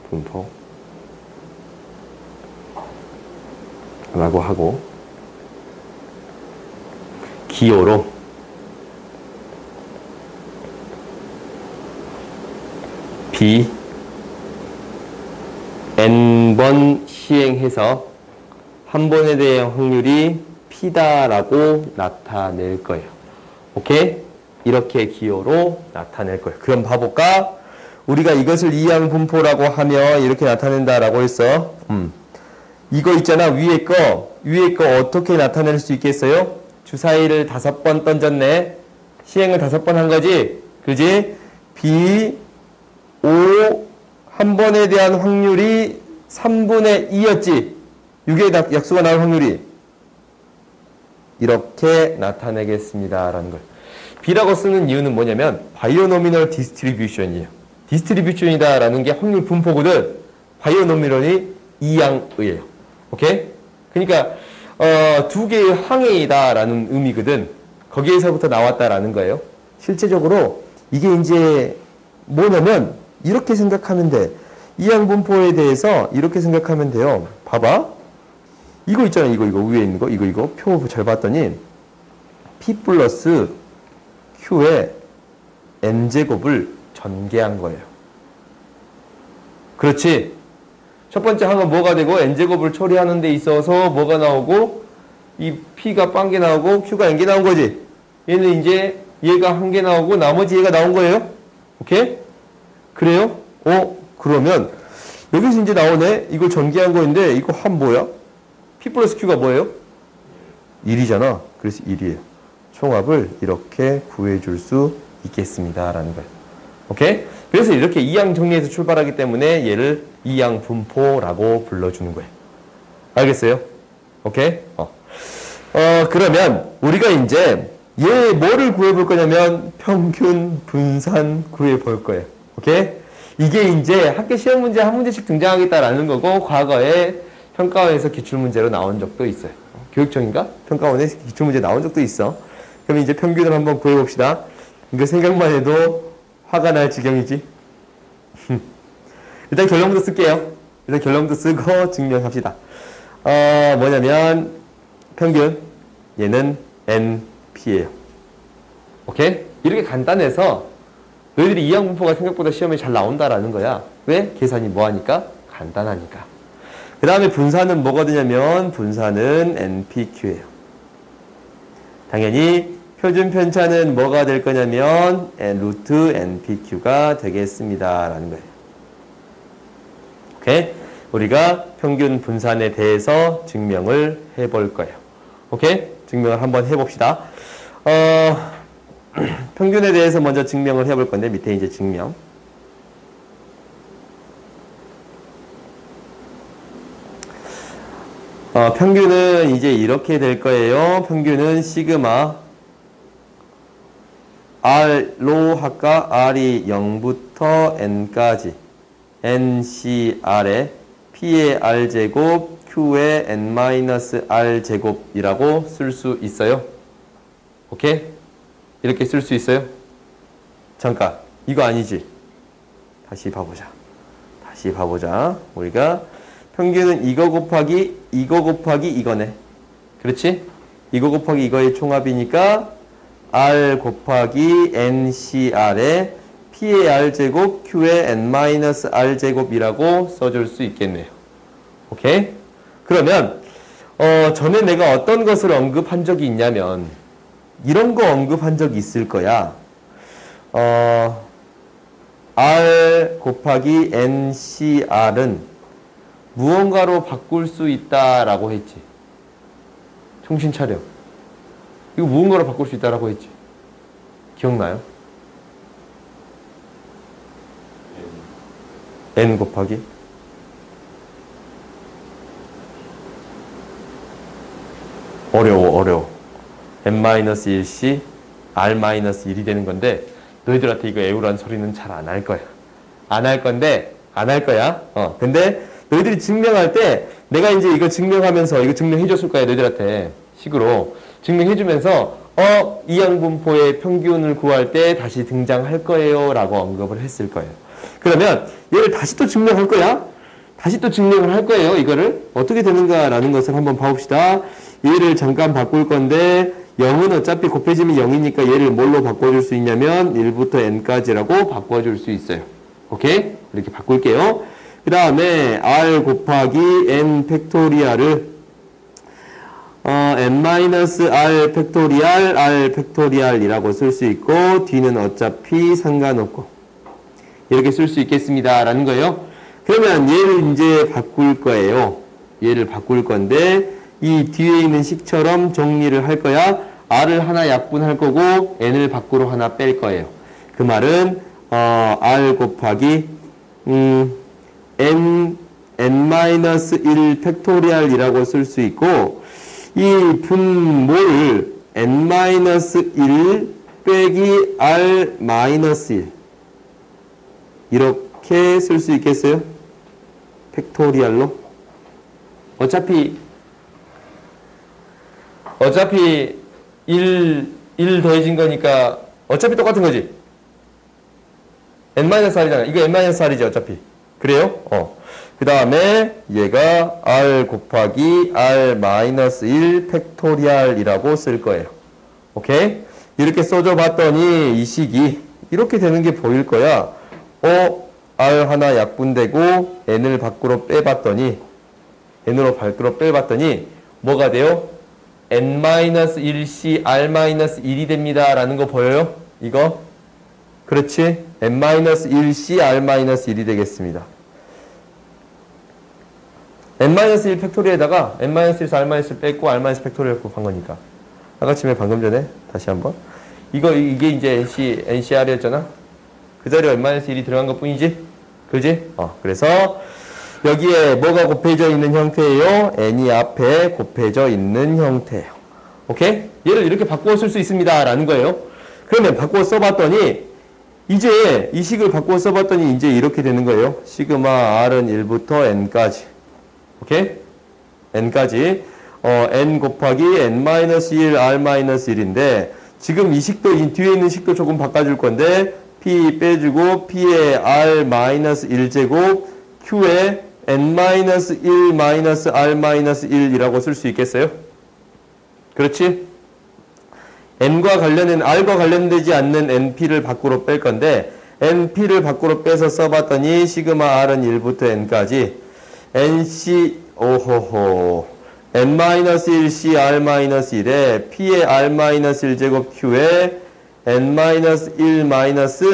분포 라고 하고 기호로 b n번 시행해서 한 번에 대한 확률이 p다라고 나타낼 거예요. 오케이? 이렇게 기호로 나타낼 거예요. 그럼 봐볼까? 우리가 이것을 이항 분포라고 하면 이렇게 나타낸다라고 했어. 이거 있잖아. 위에 거 어떻게 나타낼 수 있겠어요? 주사위를 5번 던졌네. 시행을 5번 한 거지? 그지? b 5 한 번에 대한 확률이 3분의 2였지? 6의 약수가 나올 확률이 이렇게 나타내겠습니다 라는 걸. B라고 쓰는 이유는 뭐냐면 바이오노미널 디스트리뷰션이에요. 디스트리뷰션이다 라는 게 확률 분포거든. 바이오노미널이 이항의예요. 오케이? 그러니까 두 개의 항의이다 라는 의미거든. 거기에서부터 나왔다라는 거예요. 실제적으로 이게 이제 뭐냐면 이렇게 생각하면 돼. 이항 분포에 대해서 이렇게 생각하면 돼요. 봐봐. 이거 있잖아. 이거 위에 있는 거. 이거 표 잘 봤더니 P 플러스 Q의 N제곱을 전개한 거예요. 그렇지? 첫 번째 항은 뭐가 되고 N제곱을 처리하는 데 있어서 뭐가 나오고 이 P가 빵개 나오고 Q가 N개 나온 거지? 얘는 이제 얘가 한 개 나오고 나머지 얘가 나온 거예요. 오케이? 그래요? 그러면 여기서 이제 나오네. 이걸 전개한 거인데 이거 한 뭐야? P 플러스 Q가 뭐예요? 1이잖아. 그래서 1이에요. 총합을 이렇게 구해줄 수 있겠습니다. 라는 거예요. 오케이? 그래서 이렇게 이항 정리해서 출발하기 때문에 얘를 이항 분포라고 불러주는 거예요. 알겠어요? 오케이? 그러면 우리가 이제 얘 뭐를 구해볼 거냐면 평균 분산 구해볼 거예요. 오케이? 이게 이제 학교 시험 문제 한 문제씩 등장하겠다라는 거고 과거에 평가원에서 기출문제로 나온 적도 있어요. 교육청인가? 평가원에 기출문제 나온 적도 있어. 그럼 이제 평균을 한번 구해봅시다. 이거 생각만 해도 화가 날 지경이지. 일단 결론부터 쓸게요. 일단 결론부터 쓰고 증명합시다. 뭐냐면 평균 얘는 NP예요. 오케이? 이렇게 간단해서 너희들이 이항분포가 생각보다 시험에 잘 나온다라는 거야. 왜? 계산이 뭐하니까? 간단하니까. 그 다음에 분산은 뭐거든요? 분산은 NPQ예요. 당연히 표준 편차는 뭐가 될 거냐면 루트 NPQ가 되겠습니다. 라는 거예요. 오케이? 우리가 평균 분산에 대해서 증명을 해볼 거예요. 오케이? 증명을 한번 해봅시다. 평균에 대해서 먼저 증명을 해볼 건데 밑에 이제 증명. 평균은 이제 이렇게 될 거예요. 평균은 시그마 R로 할까? R이 0부터 N까지 NCR에 P의 R제곱 Q의 N-R제곱이라고 쓸 수 있어요. 오케이? 이렇게 쓸 수 있어요? 잠깐, 이거 아니지? 다시 봐보자. 우리가 평균은 이거 곱하기 이거네. 그렇지? 이거 곱하기 이거의 총합이니까 R 곱하기 NCR에 P의 R제곱 Q의 N-R제곱이라고 써줄 수 있겠네요. 오케이? 그러면 전에 내가 어떤 것을 언급한 적이 있냐면 이런 거 언급한 적이 있을 거야. R 곱하기 NCR은 무언가로 바꿀 수 있다라고 했지. 정신 차려. 이거 무언가로 바꿀 수 있다라고 했지. 기억나요? N 곱하기 어려워. N-1C R-1이 되는 건데 너희들한테 이거 애우란 소리는 잘 안 할 거야. 안 할 거야. 근데 너희들이 증명할 때 내가 이제 이거 증명하면서 이거 증명해 줬을 거야. 너희들한테 식으로 증명해주면서 이항분포의 평균을 구할 때 다시 등장할 거예요 라고 언급을 했을 거예요. 그러면 얘를 다시 또 증명할 거야. 다시 또 증명을 할 거예요. 이거를 어떻게 되는가 라는 것을 한번 봐봅시다. 얘를 잠깐 바꿀 건데 0은 어차피 곱해지면 0이니까 얘를 뭘로 바꿔줄 수 있냐면 1부터 n까지라고 바꿔줄 수 있어요. 오케이? 이렇게 바꿀게요. 그 다음에 r 곱하기 n 팩토리얼을 n-r 팩토리얼 r 팩토리얼이라고 쓸 수 있고 뒤는 어차피 상관없고 이렇게 쓸 수 있겠습니다 라는 거예요. 그러면 얘를 이제 바꿀 거예요. 얘를 바꿀 건데 이 뒤에 있는 식처럼 정리를 할 거야. r을 하나 약분할 거고 n을 밖으로 하나 뺄 거예요. 그 말은 r 곱하기 n-1 팩토리얼이라고 쓸 수 있고 이 분모를 n-1 빼기 r-1 이렇게 쓸 수 있겠어요? 팩토리얼로? 어차피 1 더해진 거니까 어차피 똑같은 거지. n-r이잖아. 이거 n-r이지 어차피. 그래요? 그 다음에 얘가 r 곱하기 r-1 팩토리얼이라고 쓸 거예요. 오케이? 이렇게 써줘 봤더니 이 식이 이렇게 되는 게 보일 거야. r 하나 약분되고 n을 밖으로 빼봤더니 n으로 밖으로 빼봤더니 뭐가 돼요? n-1c r-1이 됩니다 라는 거 보여요? 이거? 그렇지? n-1c r-1이 되겠습니다. n-1 팩토리에다가 n-1에서 r-1을 뺐고 r-1 팩토리를 곱한 거니까 아까 침에 방금 전에 다시 한번 이게 이제 NCR이었잖아. 그 자리에 n-1이 들어간 것 뿐이지? 그지? 그래서 여기에 뭐가 곱해져 있는 형태예요? n이 앞에 곱해져 있는 형태예요. 오케이? 얘를 이렇게 바꾸어 쓸 수 있습니다. 라는 거예요. 그러면 바꾸어 써봤더니 이제 이 식을 바꾸어 써봤더니 이제 이렇게 되는 거예요. 시그마 R은 1부터 N까지. 오케이? N까지. N 곱하기 N-1 R-1인데 지금 이 식도, 이 뒤에 있는 식도 조금 바꿔줄 건데 P 빼주고 P의 R-1제곱 Q의 N-1 R-1이라고 쓸 수 있겠어요? 그렇지? N과 관련된, R과 관련되지 않는 NP를 밖으로 뺄 건데 NP를 밖으로 빼서 써봤더니 시그마 R은 1부터 N까지 NC, 오호호 N-1C R-1에 P의 R-1제곱 Q에 N-1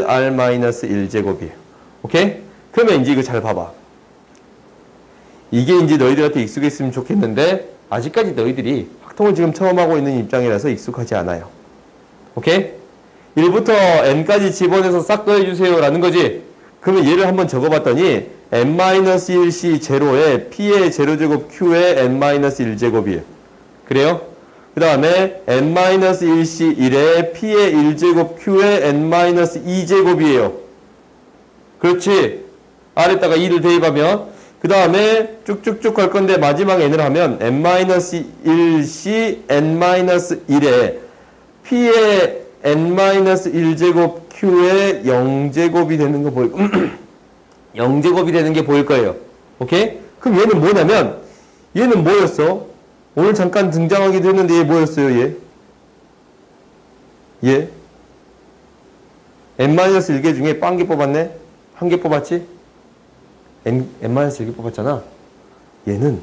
R-1제곱이에요. 오케이? 그러면 이제 이거 잘 봐봐. 이게 이제 너희들한테 익숙했으면 좋겠는데 아직까지 너희들이 확통을 지금 처음 하고 있는 입장이라서 익숙하지 않아요. 오케이? 1부터 n까지 집어내서 싹 더해주세요 라는 거지. 그러면 얘를 한번 적어봤더니 n-1c 제로에 p의 제로제곱 q의 n-1제곱이에요. 그래요? 그 다음에 n-1c 1에 p의 1제곱 q의 n-2제곱이에요. 그렇지? 아래다가 2를 대입하면 그 다음에 쭉쭉쭉 갈 건데 마지막 n을 하면 n-1c n-1에 p의 n-1제곱 q의 0제곱이 되는 거 보일 0제곱이 되는 게 보일 거예요. 오케이? 그럼 얘는 뭐냐면 얘는 뭐였어? 오늘 잠깐 등장하기도 했는데 얘 뭐였어요? 얘 n-1개 중에 빵 개 뽑았네? 한 개 뽑았지? n-1개 뽑았잖아. 얘는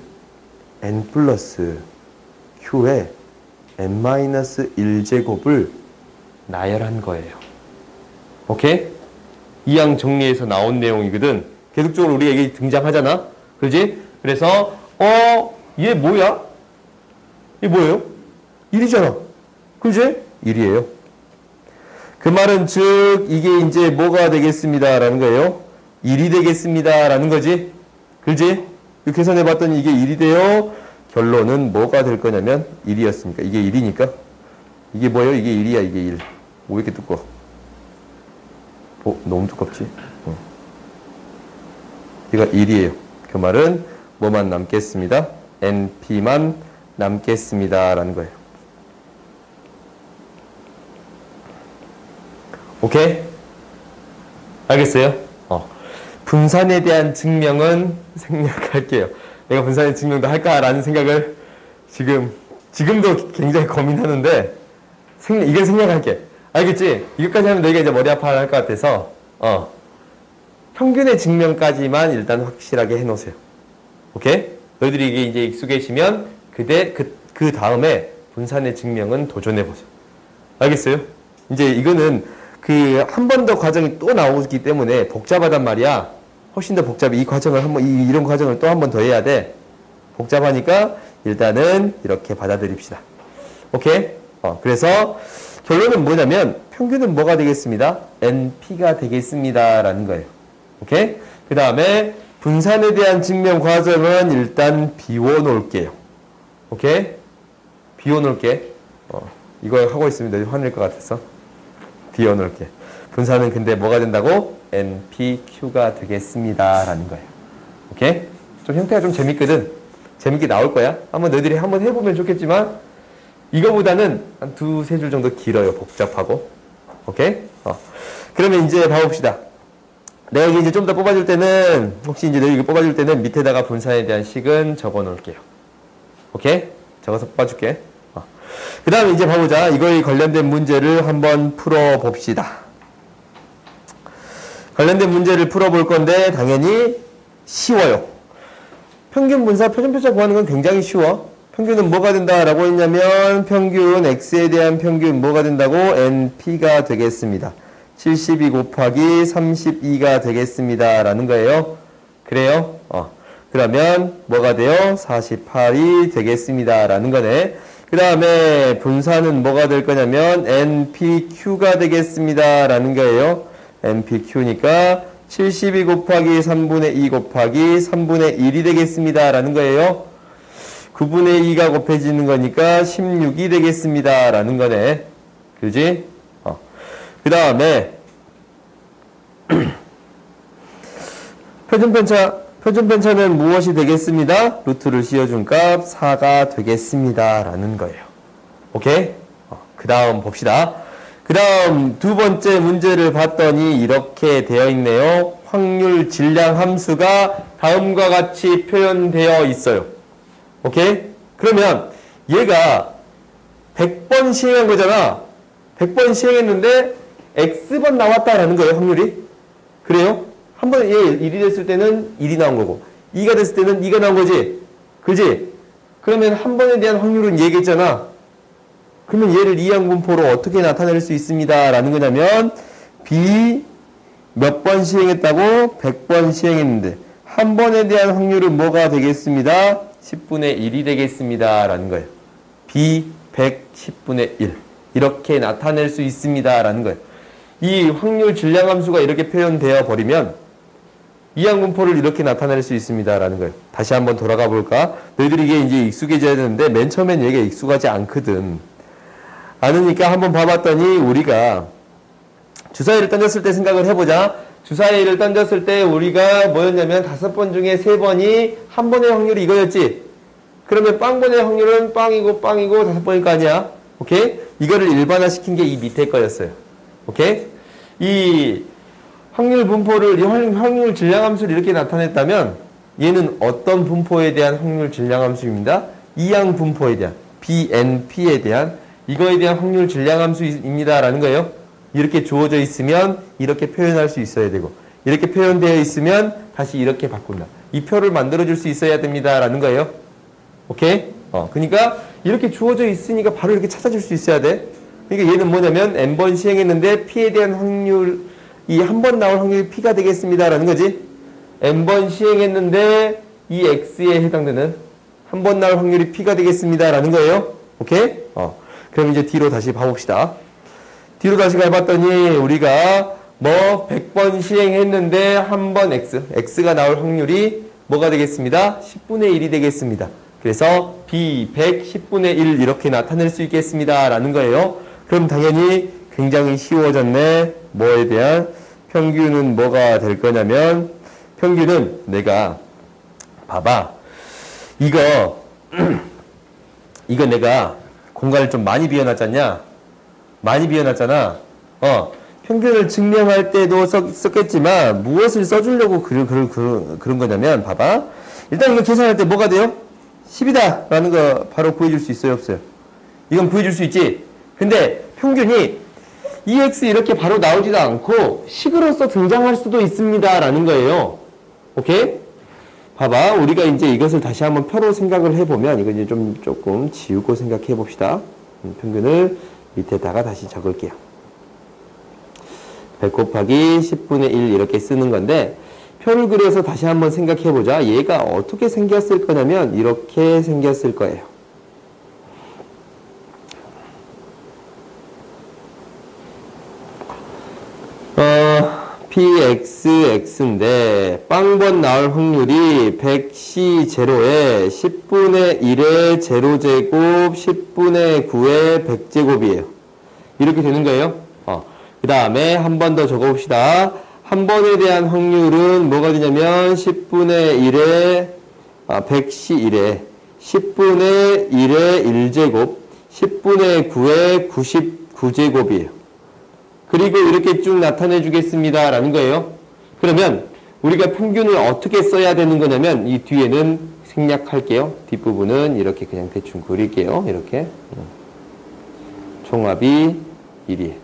n 플러스 q의 n-1제곱을 나열한 거예요. 오케이? 이항 정리해서 나온 내용이거든. 계속적으로 우리에게 등장하잖아. 그렇지? 그래서 얘 뭐야? 얘 뭐예요? 1이잖아. 그지? 1이에요. 그 말은 즉 이게 이제 뭐가 되겠습니다 라는 거예요. 1이 되겠습니다 라는 거지. 그지? 계산해 봤더니 이게 1이 돼요. 결론은 뭐가 될 거냐면 1이었으니까. 이게 1이니까. 이게 뭐예요? 이게 1이야. 이게 1. 왜 이렇게 두꺼워? 너무 두껍지? 얘가 1이에요. 그 말은 뭐만 남겠습니다? NP만 남겠습니다. 라는 거예요. 오케이? 알겠어요? 분산에 대한 증명은 생략할게요. 내가 분산의 증명도 할까라는 생각을 지금도 굉장히 고민하는데 이건 생략할게. 알겠지? 이것까지 하면 너희가 이제 머리 아파할 것 같아서 평균의 증명까지만 일단 확실하게 해놓으세요. 오케이? 너희들이 이게 이제 익숙해지면 그 다음에 분산의 증명은 도전해보세요. 알겠어요? 이제 이거는 한 번 더 과정이 또 나오기 때문에 복잡하단 말이야. 훨씬 더 복잡해. 이 과정을 이런 과정을 또 한 번 더 해야 돼. 복잡하니까 일단은 이렇게 받아들입시다. 오케이? 그래서 결론은 뭐냐면 평균은 뭐가 되겠습니다? NP가 되겠습니다. 라는 거예요. 오케이? 그 다음에 분산에 대한 증명 과정은 일단 비워놓을게요. 오케이? 비워놓을게. 이거 하고 있으면 너희 화낼 것 같아서 비워놓을게. 분산은 근데 뭐가 된다고? NPQ가 되겠습니다. 라는 거예요. 오케이? 좀 형태가 좀 재밌거든. 재밌게 나올 거야. 너희들이 한번 해보면 좋겠지만 이거보다는 한 두세 줄 정도 길어요. 복잡하고. 오케이? 그러면 이제 봐봅시다. 내가 이제 좀 더 뽑아줄 때는, 혹시 이제 너희 이거 뽑아줄 때는 밑에다가 분산에 대한 식은 적어 놓을게요. 오케이? 적어서 뽑아줄게. 그 다음에 이제 봐보자. 이거에 관련된 문제를 한번 풀어봅시다. 관련된 문제를 풀어볼 건데, 당연히 쉬워요. 평균 분사, 표준표차 구하는 건 굉장히 쉬워. 평균은 뭐가 된다라고 했냐면 평균 x에 대한 평균 뭐가 된다고? np가 되겠습니다. 72 곱하기 32가 되겠습니다. 라는 거예요. 그래요? 그러면 뭐가 돼요? 48이 되겠습니다. 라는 거네. 그 다음에 분사는 뭐가 될 거냐면 npq가 되겠습니다. 라는 거예요. npq니까 72 곱하기 3분의 2 곱하기 3분의 1이 되겠습니다. 라는 거예요. 9분의 2가 곱해지는 거니까 16이 되겠습니다. 라는 거네. 그지? 그 다음에 표준편차는 무엇이 되겠습니다? 루트를 씌워준 값 4가 되겠습니다. 라는 거예요. 오케이? 그 다음 봅시다. 그 다음 두 번째 문제를 봤더니 이렇게 되어 있네요. 확률 질량 함수가 다음과 같이 표현되어 있어요. 오케이? 그러면 얘가 100번 시행한 거잖아. 100번 시행했는데 X번 나왔다라는 거예요, 확률이. 그래요? 한 번에 얘 1이 됐을 때는 1이 나온 거고 2가 됐을 때는 2가 나온 거지. 그지? 그러면 한 번에 대한 확률은 얘기했잖아. 그러면 얘를 이항분포로 어떻게 나타낼 수 있습니다. 라는 거냐면 B 몇 번 시행했다고? 100번 시행했는데 한 번에 대한 확률은 뭐가 되겠습니다? 10분의 1이 되겠습니다. 라는 거예요. B 100 10분의 1 이렇게 나타낼 수 있습니다. 라는 거예요. 이 확률 질량 함수가 이렇게 표현되어 버리면 이항분포를 이렇게 나타낼 수 있습니다. 라는 거예요. 다시 한번 돌아가 볼까? 너희들이 이게 이제 익숙해져야 되는데 맨 처음엔 얘가 익숙하지 않거든. 않으니까 한번 봐봤더니 우리가 주사위를 던졌을 때 생각을 해보자. 주사위를 던졌을 때 우리가 뭐였냐면 5번 중에 3번이 한 번의 확률이 이거였지. 그러면 빵번의 확률은 빵이고 5번일 거 아니야. 오케이? 이거를 일반화시킨 게 이 밑에 거였어요. 오케이? 이 확률 분포를, 이 확률 질량함수를 이렇게 나타냈다면 얘는 어떤 분포에 대한 확률 질량함수입니다. 이항 분포에 대한 BNP에 대한 이거에 대한 확률 질량함수입니다. 라는 거예요. 이렇게 주어져 있으면 이렇게 표현할 수 있어야 되고 이렇게 표현되어 있으면 다시 이렇게 바꾼다. 이 표를 만들어줄 수 있어야 됩니다. 라는 거예요. 오케이? 그러니까 이렇게 주어져 있으니까 바로 이렇게 찾아줄 수 있어야 돼. 그러니까 얘는 뭐냐면 n번 시행했는데 p에 대한 확률 이 한 번 나올 확률이 p가 되겠습니다. 라는 거지. n번 시행했는데 이 x에 해당되는 한 번 나올 확률이 p가 되겠습니다. 라는 거예요. 오케이? 그럼 이제 뒤로 다시 봐봅시다. 뒤로 다시 가봤더니 우리가 뭐 100번 시행했는데 한 번 x가 나올 확률이 뭐가 되겠습니다? 10분의 1이 되겠습니다. 그래서 b 100 10분의 1 이렇게 나타낼 수 있겠습니다. 라는 거예요. 그럼 당연히 굉장히 쉬워졌네. 뭐에 대한 평균은 뭐가 될 거냐면 평균은 내가 봐봐. 이거 내가 공간을 좀 많이 비워놨잖냐? 많이 비워놨잖아. 평균을 증명할 때도 썼겠지만 무엇을 써주려고 그런 거냐면 봐봐. 일단 이거 계산할 때 뭐가 돼요? 10이다 라는 거 바로 구해줄 수 있어요? 없어요? 이건 구해줄 수 있지. 근데 평균이 EX 이렇게 바로 나오지도 않고 식으로서 등장할 수도 있습니다 라는 거예요. 오케이? 봐봐. 우리가 이제 이것을 다시 한번 표로 생각을 해보면 이거 이제 조금 지우고 생각해 봅시다. 평균을 밑에다가 다시 적을게요. 100 곱하기 10분의 1 이렇게 쓰는 건데 표를 그려서 다시 한번 생각해 보자. 얘가 어떻게 생겼을 거냐면 이렇게 생겼을 거예요. PXX인데 빵번 나올 확률이 100C 제로에 10분의 1의 제로제곱 10분의 9의 100제곱이에요. 이렇게 되는 거예요. 그 다음에 한 번 더 적어봅시다. 한 번에 대한 확률은 뭐가 되냐면 10분의 1의 100C 1에 10분의 1의 1제곱 10분의 9의 99제곱이에요. 그리고 이렇게 쭉 나타내 주겠습니다. 라는 거예요. 그러면 우리가 평균을 어떻게 써야 되는 거냐면 이 뒤에는 생략할게요. 뒷부분은 이렇게 그냥 대충 그릴게요. 이렇게. 총합이 1이에요.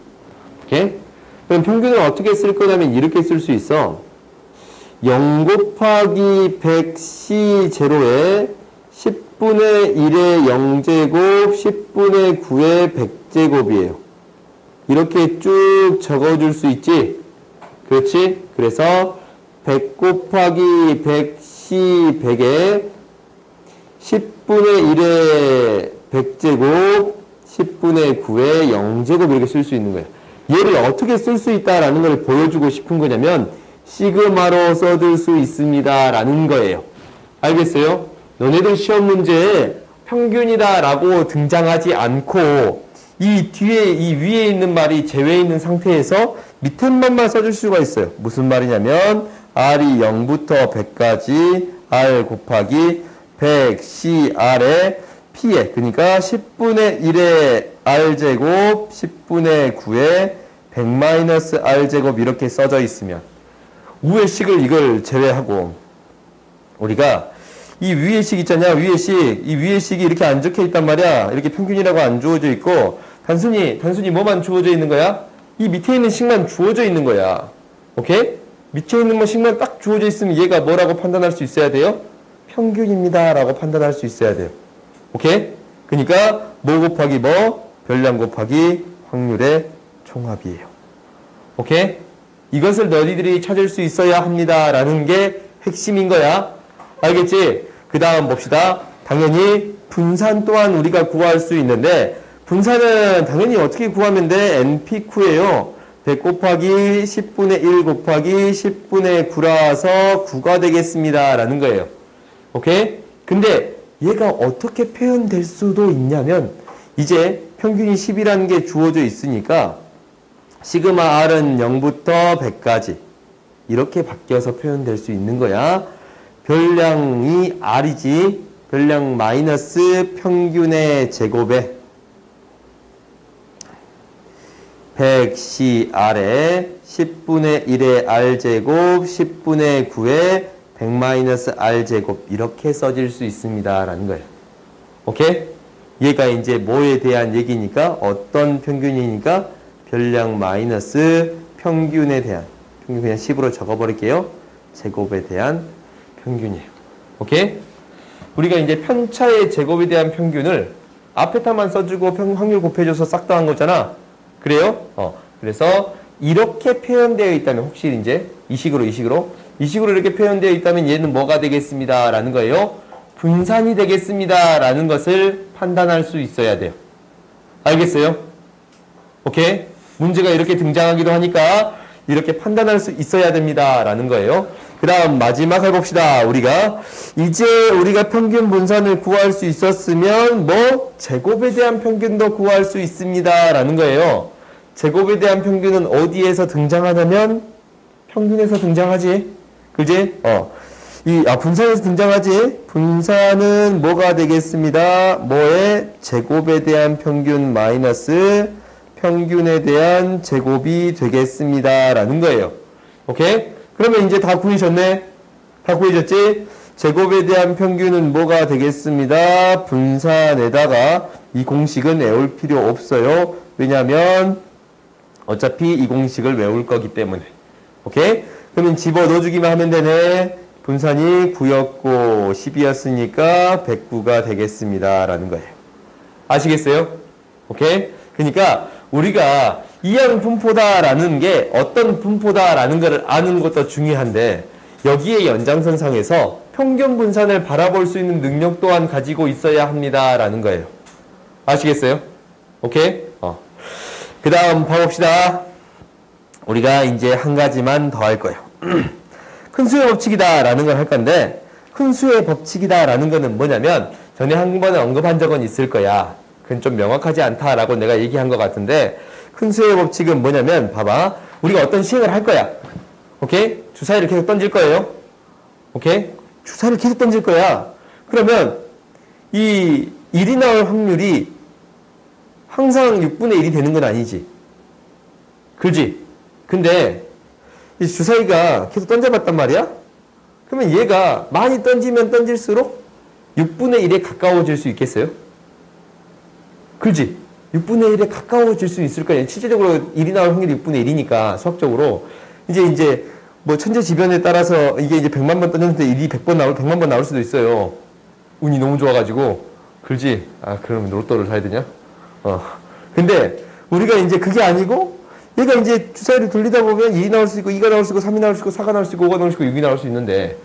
오케이? 그럼 평균을 어떻게 쓸 거냐면 이렇게 쓸 수 있어. 0 곱하기 100C 제로에 10분의 1의 0제곱 10분의 9의 100제곱이에요. 이렇게 쭉 적어줄 수 있지? 그렇지? 그래서 100 곱하기 100C 100에 10분의 1의 100제곱 10분의 9의 0제곱 이렇게 쓸 수 있는 거예요. 얘를 어떻게 쓸 수 있다라는 걸 보여주고 싶은 거냐면 시그마로 써줄 수 있습니다 라는 거예요. 알겠어요? 너네들 시험 문제에 평균이다라고 등장하지 않고 이 뒤에 이 위에 있는 말이 제외 있는 상태에서 밑에 말만 써줄 수가 있어요. 무슨 말이냐면 R이 0부터 100까지 R 곱하기 100 CR의 P에 그러니까 10분의 1의 R제곱 10분의 9의 100 R제곱 이렇게 써져 있으면 우의 식을 이걸 제외하고 우리가 이 위의 식 있잖냐 위의 식 이 위의 식이 이렇게 안 적혀 있단 말이야. 이렇게 평균이라고 안 주어져 있고 단순히 뭐만 주어져 있는 거야? 이 밑에 있는 식만 주어져 있는 거야. 오케이? 밑에 있는 식만 딱 주어져 있으면 얘가 뭐라고 판단할 수 있어야 돼요? 평균입니다 라고 판단할 수 있어야 돼요. 오케이? 그러니까 뭐 곱하기 뭐? 별량 곱하기 확률의 총합이에요. 오케이? 이것을 너희들이 찾을 수 있어야 합니다 라는 게 핵심인 거야. 알겠지? 그 다음 봅시다. 당연히 분산 또한 우리가 구할 수 있는데 분산은 당연히 어떻게 구하면 돼? NPQ예요. 100 곱하기 10분의 1 곱하기 10분의 9라서 9가 되겠습니다 라는 거예요. 오케이? 근데 얘가 어떻게 표현될 수도 있냐면 이제 평균이 10이라는 게 주어져 있으니까 시그마 R은 0부터 100까지 이렇게 바뀌어서 표현될 수 있는 거야. 별량이 R이지 별량 마이너스 평균의 제곱에 100CR에 10분의 1의 R제곱 10분의 9의 100 R제곱 이렇게 써질 수 있습니다 라는 거예요. 오케이? 얘가 이제 뭐에 대한 얘기니까 어떤 평균이니까 별량 마이너스 평균에 대한 평균 그냥 10으로 적어버릴게요. 제곱에 대한 평균이에요. 오케이? 우리가 이제 편차의 제곱에 대한 평균을 앞에다만 써주고 확률 곱해줘서 싹 다 한 거잖아. 그래요? 그래서 이렇게 표현되어 있다면 혹시 이제 이 식으로 이렇게 표현되어 있다면 얘는 뭐가 되겠습니다 라는 거예요. 분산이 되겠습니다 라는 것을 판단할 수 있어야 돼요. 알겠어요? 오케이? 문제가 이렇게 등장하기도 하니까 이렇게 판단할 수 있어야 됩니다 라는 거예요. 그 다음 마지막 해봅시다. 우리가 평균 분산을 구할 수 있었으면 뭐 제곱에 대한 평균도 구할 수 있습니다 라는 거예요. 제곱에 대한 평균은 어디에서 등장하냐면 평균에서 등장하지. 그지? 분산에서 등장하지. 분산은 뭐가 되겠습니다. 뭐의 제곱에 대한 평균 마이너스 평균에 대한 제곱이 되겠습니다 라는 거예요. 오케이? 그러면 이제 다 구해졌네? 다 구해졌지? 제곱에 대한 평균은 뭐가 되겠습니다. 분산에다가 이 공식은 외울 필요 없어요. 왜냐하면 어차피 이 공식을 외울 거기 때문에. 오케이? 그러면 집어 넣어주기만 하면 되네. 분산이 9였고 10이었으니까 109가 되겠습니다 라는 거예요. 아시겠어요? 오케이? 그러니까 우리가 이항 분포다라는 게 어떤 분포다라는 것을 아는 것도 중요한데 여기에 연장선상에서 평균 분산을 바라볼 수 있는 능력 또한 가지고 있어야 합니다 라는 거예요. 아시겠어요? 오케이? 그 다음 봐봅시다. 우리가 이제 한 가지만 더 할 거예요. 큰 수의 법칙이다 라는 걸 할 건데 큰 수의 법칙이다 라는 거는 뭐냐면 전에 한 번에 언급한 적은 있을 거야. 그건 좀 명확하지 않다라고 내가 얘기한 것 같은데 큰 수의 법칙은 뭐냐면 봐봐. 우리가 어떤 시행을 할 거야. 오케이? 주사위를 계속 던질 거예요. 오케이? 주사위를 계속 던질 거야. 그러면 이 1이 나올 확률이 항상 6분의 1이 되는 건 아니지. 그지? 근데 이 주사위가 계속 던져봤단 말이야? 그러면 얘가 많이 던지면 던질수록 6분의 1에 가까워질 수 있겠어요? 그지? 6분의 1에 가까워질 수 있을 거예요. 실제적으로 1이 나올 확률이 6분의 1이니까 수학적으로 이제 뭐 천재지변에 따라서 이게 이제 100만 번 던졌는데 1이 100만 번 나올 수도 있어요. 운이 너무 좋아가지고. 그렇지? 그러면 로또를 사야 되냐? 근데 우리가 이제 그게 아니고 얘가 이제 주사위를 돌리다 보면 2가 나올 수 있고 2가 나올 수 있고 3이 나올 수 있고 4가 나올 수 있고 5가 나올 수 있고 6이 나올 수 있는데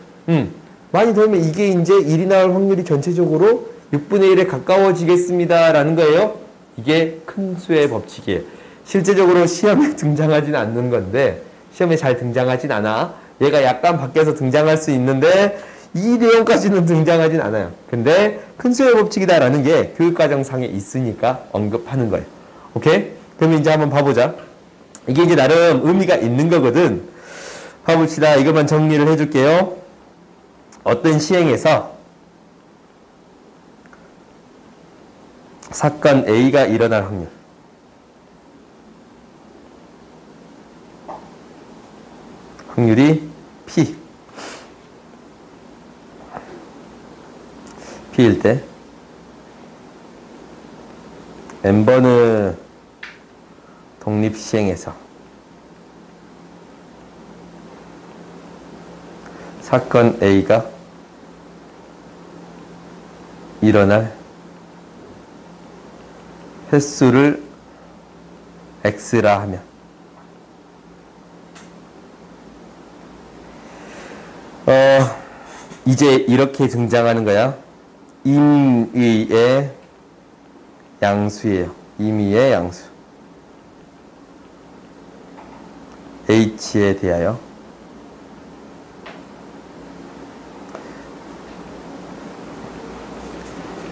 많이 돌면 이게 이제 1이 나올 확률이 전체적으로 6분의 1에 가까워지겠습니다 라는 거예요. 이게 큰 수의 법칙이에요. 실제적으로 시험에 등장하진 않는 건데 시험에 잘 등장하진 않아. 얘가 약간 밖에서 등장할 수 있는데 이 내용까지는 등장하진 않아요. 근데 큰 수의 법칙이다라는 게 교육과정상에 있으니까 언급하는 거예요. 오케이? 그럼 이제 한번 봐보자. 이게 이제 나름 의미가 있는 거거든. 봐봅시다. 이것만 정리를 해줄게요. 어떤 시행에서 사건 A가 일어날 확률. 확률이 P. P일 때 N번의 독립시행에서 사건 A가 일어날 횟수를 X라 하면 이제 이렇게 등장하는 거야. 임의의 양수예요. 임의의 양수. H에 대하여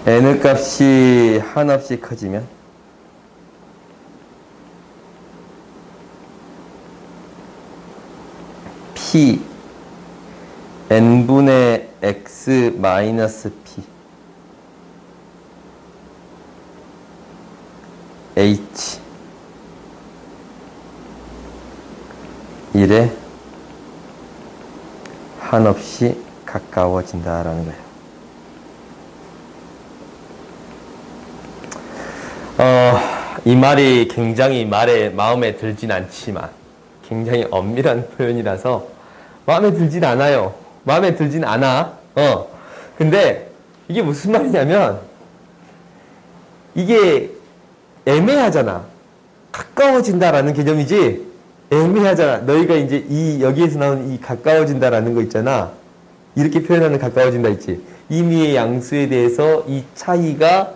N의 값이 한없이 커지면 P N분의 X 마이너스 P H 1에 한없이 가까워진다라는 거예요. 이 말이 굉장히 마음에 들진 않지만 굉장히 엄밀한 표현이라서 마음에 들진 않아요. 마음에 들진 않아. 근데 이게 무슨 말이냐면 이게 애매하잖아. 가까워진다라는 개념이지 애매하잖아. 너희가 이제 여기에서 나오는 이 가까워진다라는 거 있잖아. 이렇게 표현하는 가까워진다 있지. 임의의 양수에 대해서 이 차이가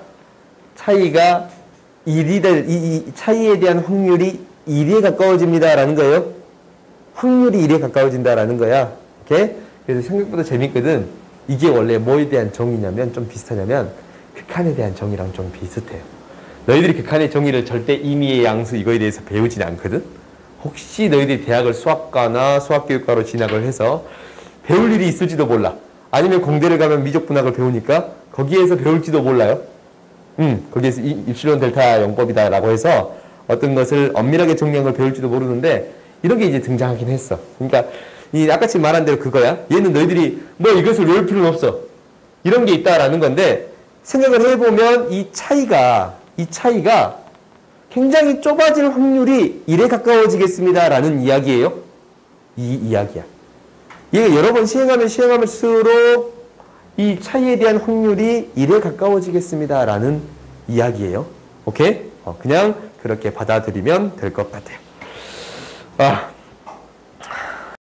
1이 이 차이에 대한 확률이 1에 가까워집니다라는 거예요. 확률이 1에 가까워진다라는 거야. 오케이? 그래서 생각보다 재밌거든. 이게 원래 뭐에 대한 정의냐면 좀 비슷하냐면 극한에 대한 정의랑 좀 비슷해요. 너희들이 극한의 정의를 절대 임의의 양수 이거에 대해서 배우진 않거든. 혹시 너희들이 대학을 수학과나 수학교육과로 진학을 해서 배울 일이 있을지도 몰라. 아니면 공대를 가면 미적분학을 배우니까 거기에서 배울지도 몰라요. 거기에서 입실론 델타 영법이다 라고 해서 어떤 것을 엄밀하게 정리한 걸 배울지도 모르는데 이런 게 이제 등장하긴 했어. 그러니까 이 아까치 말한 대로 그거야. 얘는 너희들이 뭐 이것을 외울 필요는 없어. 이런 게 있다라는 건데 생각을 해보면 이 차이가 굉장히 좁아질 확률이 1에 가까워지겠습니다 라는 이야기예요. 이 이야기야. 얘가 여러 번 시행하면서록 이 차이에 대한 확률이 1에 가까워지겠습니다 라는 이야기예요. 오케이? 그냥 그렇게 받아들이면 될 것 같아요.